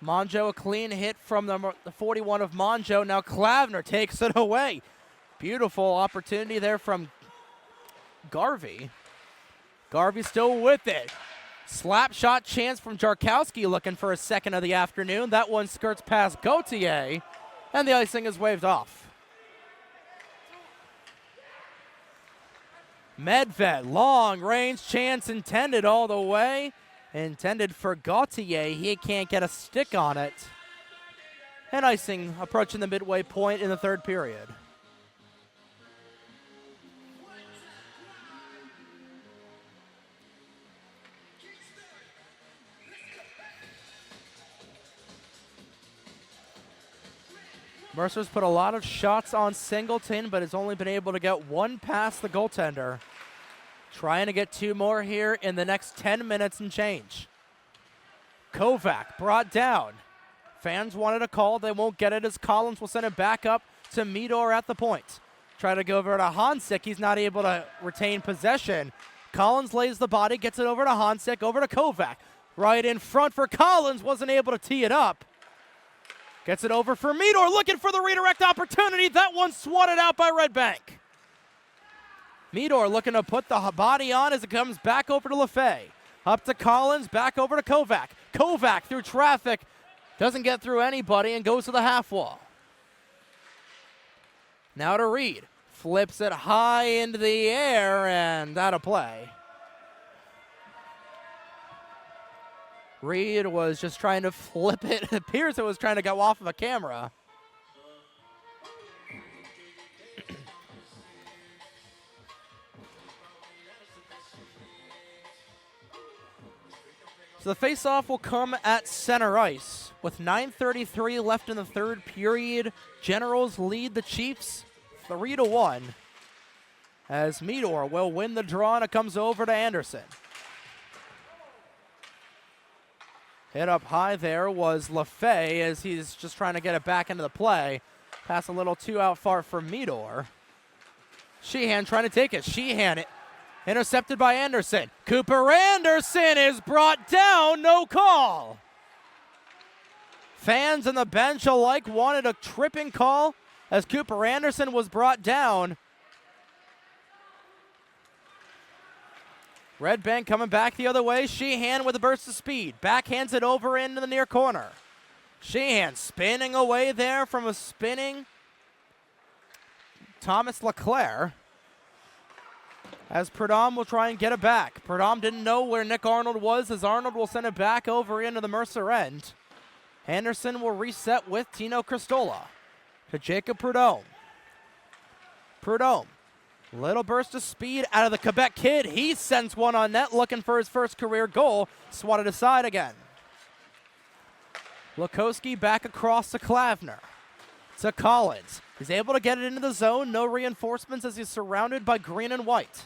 Monjo, a clean hit from the 41 of Monjo. Now Klavner takes it away. Beautiful opportunity there from Garvey. Garvey still with it. Slap shot chance from Jarkowski, looking for a second of the afternoon. That one skirts past Gauthier, and the icing is waved off. Medved, long range chance intended all the way. Intended for Gauthier. He can't get a stick on it. And icing approaching the midway point in the third period. Mercer's put a lot of shots on Singleton, but has only been able to get one past the goaltender. Trying to get two more here in the next 10 minutes and change. Kovac brought down. Fans wanted a call. They won't get it as Collins will send it back up to Midor at the point. Try to go over to Hansik. He's not able to retain possession. Collins lays the body, gets it over to Hansik, over to Kovac. Right in front for Collins. Wasn't able to tee it up. Gets it over for Midor, looking for the redirect opportunity. That one swatted out by Red Bank. Midor looking to put the body on as it comes back over to LaFay. Up to Collins, back over to Kovac. Kovac through traffic, doesn't get through anybody and goes to the half wall. Now to Reed. Flips it high into the air and out of play. Reed was just trying to flip it. It appears it was trying to go off of a camera. So the face-off will come at center ice. With 9:33 left in the third period, Generals lead the Chiefs 3-1. As Midor will win the draw and it comes over to Anderson. Hit up high there was LaFay as he's just trying to get it back into the play. Pass a little too out far for Midor. Sheehan trying to take it. Sheehan intercepted by Anderson. Cooper Anderson is brought down, no call. Fans on the bench alike wanted a tripping call as Cooper Anderson was brought down. Red Bank coming back the other way. Sheehan with a burst of speed. Backhands it over into the near corner. Sheehan spinning away there from a spinning Thomas Leclerc. As Prudhomme will try and get it back. Prudhomme didn't know where Nick Arnold was as Arnold will send it back over into the Mercer end. Anderson will reset with Tino Cristola to Jacob Prudhomme. Prudhomme, little burst of speed out of the Quebec kid. He sends one on net looking for his first career goal. Swatted aside again. Lukowski back across to Klavner. To Collins. He's able to get it into the zone. No reinforcements as he's surrounded by green and white.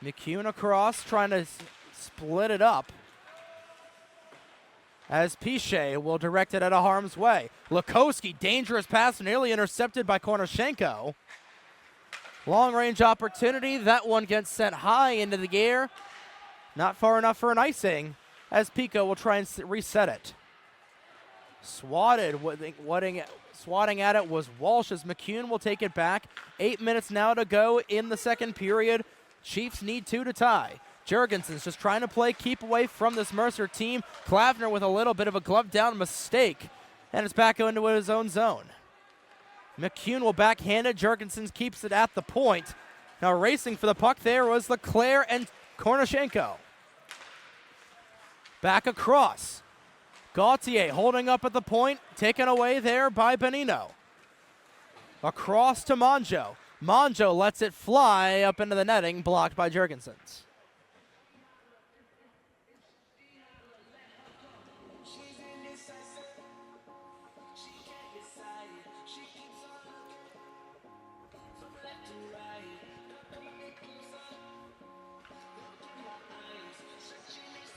McCune across, trying to split it up. As Piche will direct it out of harm's way. Lukowski, dangerous pass, nearly intercepted by Kornishenko. Long range opportunity. That one gets sent high into the air. Not far enough for an icing, as Pico will try and reset it. Swatting at it was Walsh as McCune will take it back. 8 minutes now to go in the second period. Chiefs need 2 to tie. Jurgensen's just trying to play keep away from this Mercer team. Klavner with a little bit of a glove down mistake, and it's back into his own zone. McCune will backhand it. Jurgensen keeps it at the point. Now racing for the puck there was Leclerc and Kornishenko. Back across. Gauthier holding up at the point, taken away there by Benino. Across to Monjo. Monjo lets it fly up into the netting, blocked by Jurgensen's.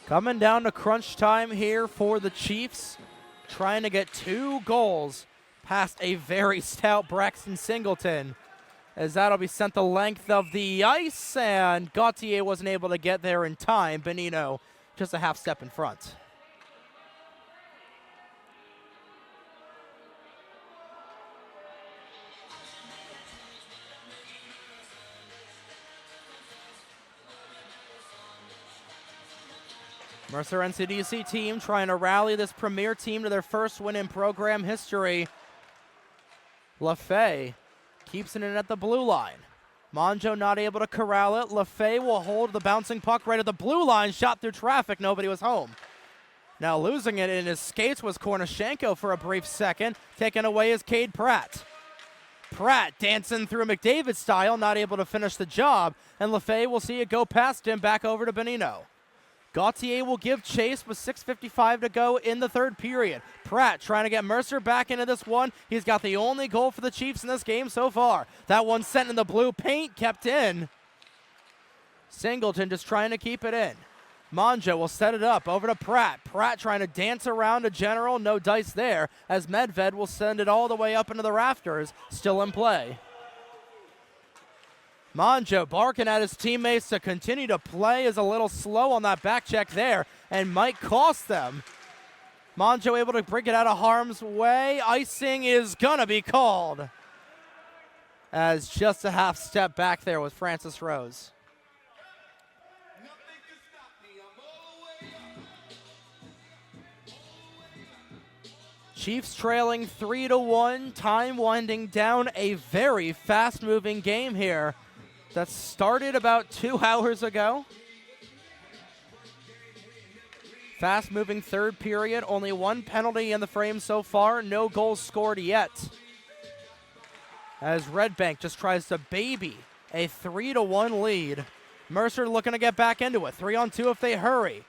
Coming down to crunch time here for the Chiefs, trying to get 2 goals past a very stout Braxton Singleton. as that'll be sent the length of the ice, and Gauthier wasn't able to get there in time. Benino just a half step in front. Mercer NCDC team trying to rally this premier team to their first win in program history. LaFay keeps it in at the blue line. Monjo not able to corral it. LaFay will hold the bouncing puck right at the blue line. Shot through traffic. Nobody was home. Now losing it in his skates was Kornishenko for a brief second. Taken away is Cade Pratt. Pratt dancing through McDavid style. Not able to finish the job. And LaFay will see it go past him back over to Benino. Gauthier will give chase with 6:55 to go in the third period. Pratt trying to get Mercer back into this one. He's got the only goal for the Chiefs in this game so far. That one sent in the blue paint, kept in. Singleton just trying to keep it in. Monjo will set it up over to Pratt. Pratt trying to dance around a General. No dice there as Medved will send it all the way up into the rafters. Still in play. Monjo barking at his teammates to continue to play, is a little slow on that back check there and might cost them. Monjo able to bring it out of harm's way. Icing is gonna be called as just a half step back there with Francis Rose. Chiefs trailing 3-1, time winding down. A very fast-moving game here that started about 2 hours ago. Fast-moving third period, only one penalty in the frame so far, no goals scored yet. As Red Bank just tries to baby a 3-1 lead. Mercer looking to get back into it, 3-on-2 if they hurry.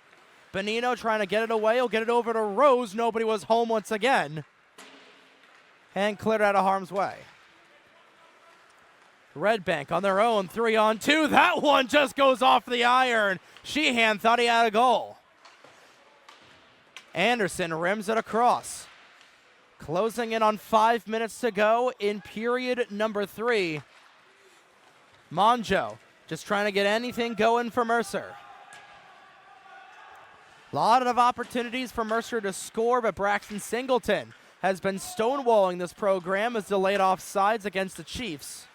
Benino trying to get it away, he'll get it over to Rose, nobody was home once again. And cleared out of harm's way. Red Bank on their own, 3-on-2. That one just goes off the iron. Sheehan thought he had a goal. Anderson rims it across. Closing in on 5 minutes to go in period number 3. Monjo just trying to get anything going for Mercer. A lot of opportunities for Mercer to score, but Braxton Singleton has been stonewalling this program as delayed offsides against the Chiefs.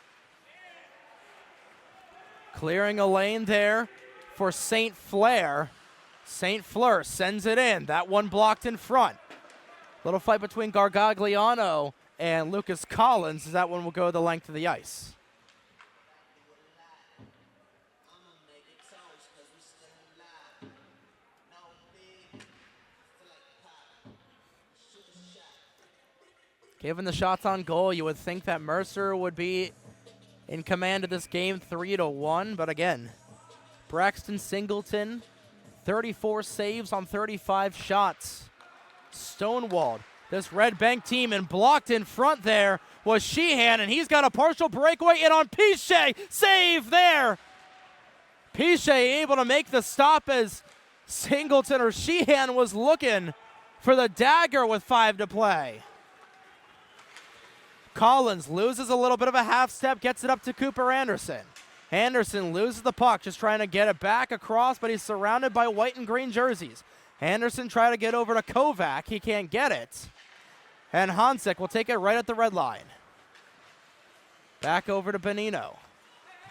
Clearing a lane there for St. Flair. St. Fleur sends it in. That one blocked in front. Little fight between Gargagliano and Lucas Collins as that one will go the length of the ice. Given the shots on goal, you would think that Mercer would be in command of this game 3-1, but again, Braxton Singleton, 34 saves on 35 shots. Stonewalled this Red Bank team, and blocked in front there was Sheehan, and he's got a partial breakaway in on Piche. Save there. Piche able to make the stop as Singleton or Sheehan was looking for the dagger with 5 to play. Collins loses a little bit of a half step, gets it up to Cooper Anderson. Anderson loses the puck, just trying to get it back across, but he's surrounded by white and green jerseys. Anderson trying to get over to Kovac. He can't get it. And Hansik will take it right at the red line. Back over to Benino.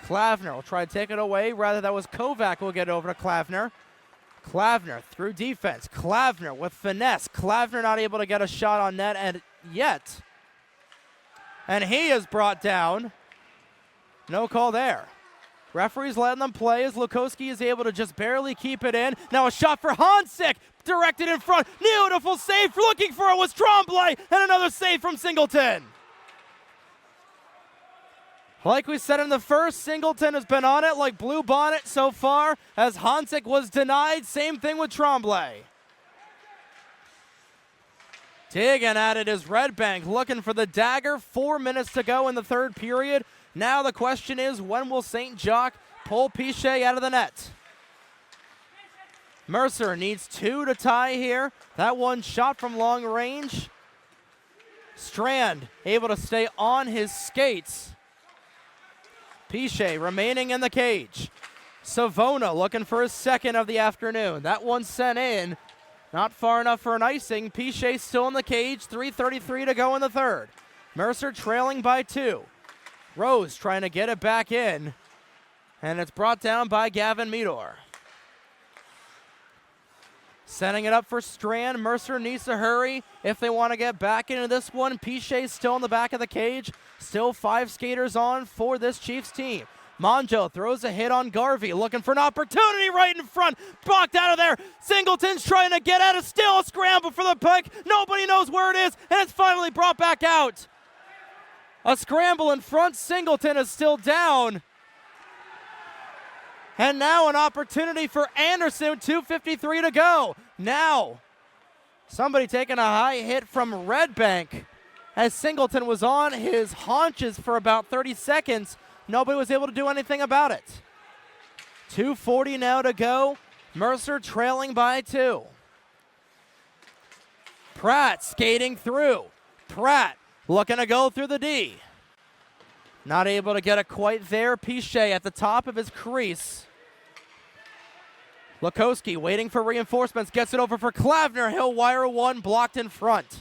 Klavner will try to take it away. Rather, that was Kovac who will get over to Klavner. Klavner through defense. Klavner with finesse. Klavner not able to get a shot on net and yet. And he is brought down. No call there. Referee's letting them play as Lukowski is able to just barely keep it in. Now a shot for Hansik, directed in front. Beautiful save, looking for it was Tremblay, and another save from Singleton. Like we said in the first, Singleton has been on it like Blue Bonnet so far, as Hansik was denied. Same thing with Tremblay. Digging at it is Red Bank, looking for the dagger. 4 minutes to go in the third period. Now the question is, when will St. Jacques pull Piche out of the net? Mercer needs 2 to tie here. That one shot from long range. Strand able to stay on his skates. Piche remaining in the cage. Savona looking for his second of the afternoon. That one sent in. Not far enough for an icing. Piche still in the cage. 3:33 to go in the third. Mercer trailing by 2. Rose trying to get it back in. And it's brought down by Gavin Meador. Setting it up for Strand. Mercer needs to hurry if they want to get back into this one. Piche still in the back of the cage. Still 5 skaters on for this Chiefs team. Monjo throws a hit on Garvey, looking for an opportunity right in front. Blocked out of there. Singleton's trying to get at it. Still a scramble for the puck. Nobody knows where it is, and it's finally brought back out. A scramble in front. Singleton is still down. And now an opportunity for Anderson, 2:53 to go. Now, somebody taking a high hit from Red Bank as Singleton was on his haunches for about 30 seconds. Nobody was able to do anything about it. 2:40 now to go. Mercer trailing by 2. Pratt skating through. Pratt looking to go through the D. Not able to get it quite there. Piche at the top of his crease. Lukowski waiting for reinforcements. Gets it over for Klavner. He'll wire one, blocked in front.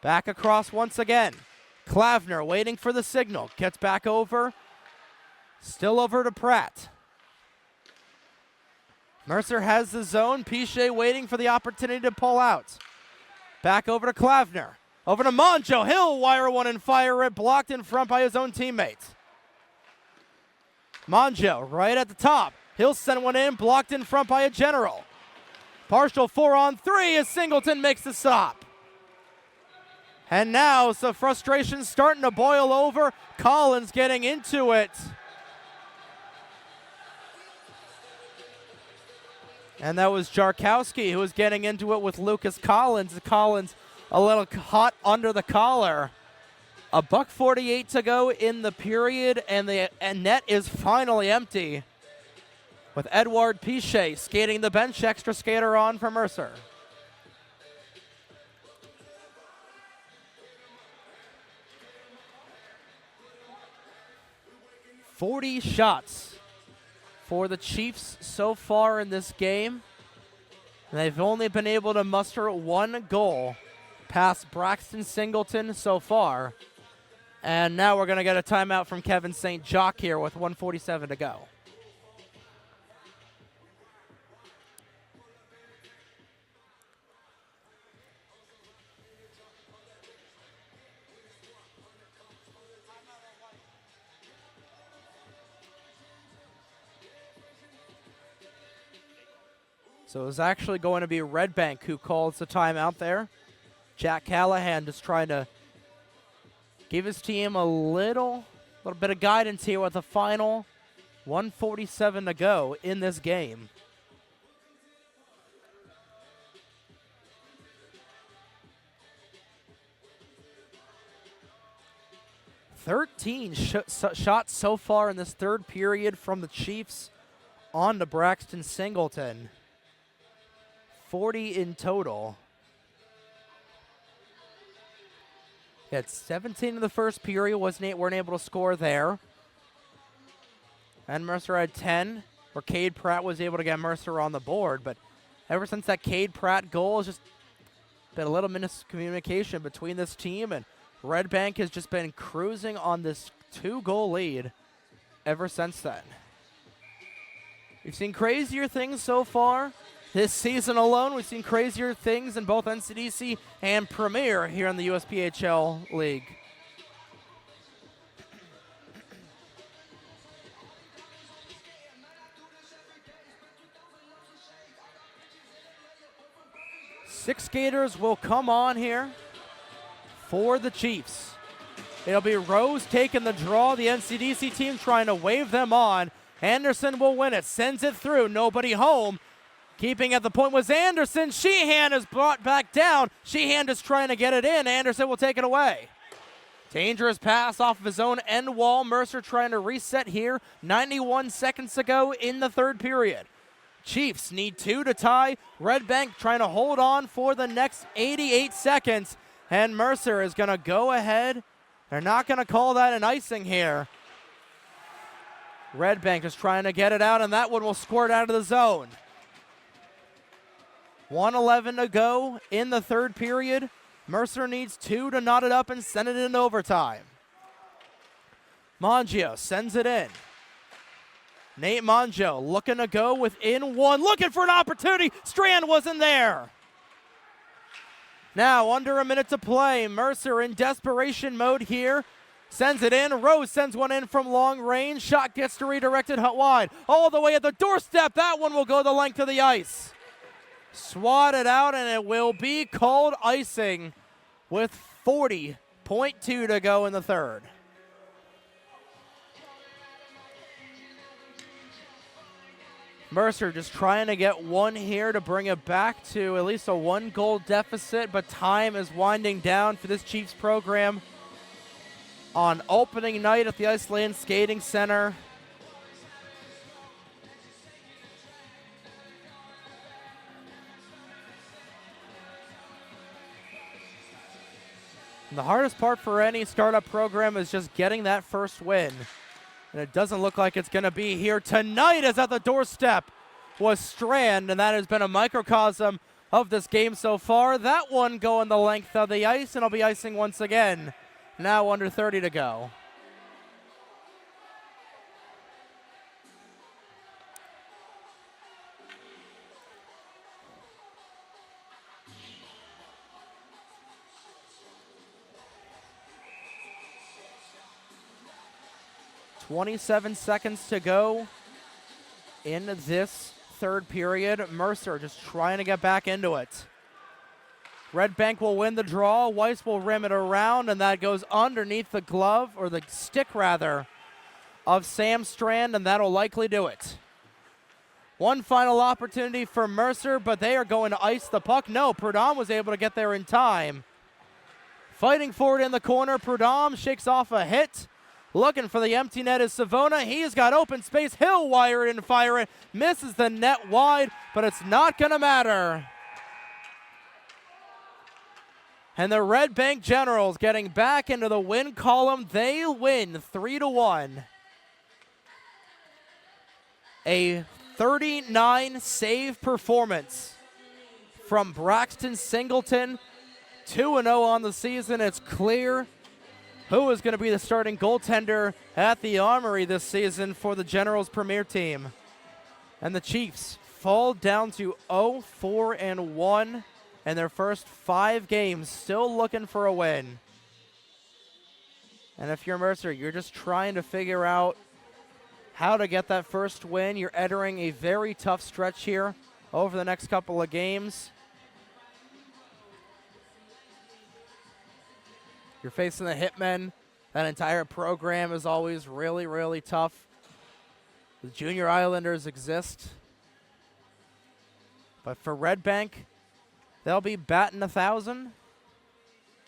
Back across once again. Klavner waiting for the signal. Gets back over. Still over to Pratt. Mercer has the zone. Piche waiting for the opportunity to pull out. Back over to Klavner. Over to Monjo. He'll wire one and fire it. Blocked in front by his own teammate. Monjo right at the top. He'll send one in. Blocked in front by a General. Partial 4-on-3 as Singleton makes the stop. And now the frustration's starting to boil over. Collins getting into it. And that was Jarkowski who was getting into it with Lucas Collins. Collins a little hot under the collar. $1:48 to go in the period, and the net is finally empty with Edward Piche skating the bench, extra skater on for Mercer. 40 shots for the Chiefs so far in this game. And they've only been able to muster 1 goal past Braxton Singleton so far. And now we're going to get a timeout from Kevin St. Jacques here with 1:47 to go. So it's actually going to be Red Bank who calls the timeout there. Jack Callahan just trying to give his team a little bit of guidance here with the final 1:47 to go in this game. Shots so far in this third period from the Chiefs on to Braxton Singleton. 40 in total. Had 17 in the first period, weren't able to score there. And Mercer had 10, where Cade Pratt was able to get Mercer on the board. But ever since that Cade Pratt goal, it's just been a little miscommunication between this team, and Red Bank has just been cruising on this 2-goal lead ever since then. We've seen crazier things so far. This season alone, we've seen crazier things in both NCDC and Premier here in the USPHL League. Six skaters will come on here for the Chiefs. It'll be Rose taking the draw, the NCDC team trying to wave them on. Anderson will win it, sends it through, nobody home. Keeping at the point was Anderson. Sheehan is brought back down. Sheehan is trying to get it in. Anderson will take it away. Dangerous pass off of his own end wall. Mercer trying to reset here. 91 seconds to go in the third period. Chiefs need 2 to tie. Red Bank trying to hold on for the next 88 seconds. And Mercer is going to go ahead They're not going to call that an icing here. Red Bank is trying to get it out, and that one will squirt out of the zone. 1:11 to go in the third period. Mercer needs 2 to knot it up and send it in overtime. Mangio sends it in. Nate Mangio looking to go within 1, looking for an opportunity. Strand wasn't there. Now under a minute to play. Mercer in desperation mode here. Sends it in. Rose sends one in from long range. Shot gets to redirected wide. All the way at the doorstep. That one will go the length of the ice. Swatted out, and it will be called icing with 40.2 to go in the third. Mercer just trying to get one here to bring it back to at least a 1-goal deficit, but time is winding down for this Chiefs program on opening night at the Iceland Skating Center. And the hardest part for any startup program is just getting that first win. And it doesn't look like it's going to be here tonight, as at the doorstep was Strand, and that has been a microcosm of this game so far. That one going the length of the ice, and it'll be icing once again. Now under 30 to go. .27 seconds to go in this third period. Mercer just trying to get back into it. Red Bank will win the draw. Weiss will rim it around, and that goes underneath the glove, or the stick rather, of Sam Strand, and that'll likely do it. One final opportunity for Mercer, but they are going to ice the puck. No, Prudhomme was able to get there in time. Fighting for it in the corner, Prudhomme shakes off a hit. Looking for the empty net is Savona. He's got open space. He'll wire it and fire it. Misses the net wide, but it's not going to matter. And the Red Bank Generals getting back into the win column. They win 3-1. A 39 save performance from Braxton Singleton. 2-0 on the season. It's clear who is going to be the starting goaltender at the Armory this season for the Generals Premier Team. And the Chiefs fall down to 0-4-1 in their first 5 games, still looking for a win. And if you're Mercer, you're just trying to figure out how to get that first win. You're entering a very tough stretch here over the next couple of games. You're facing the Hitmen. That entire program is always really, really tough. The Junior Islanders exist. But for Red Bank, they'll be batting 1,000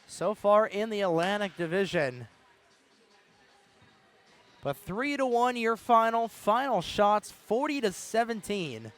so far in the Atlantic Division. But 3-1 your final shots, 40-17.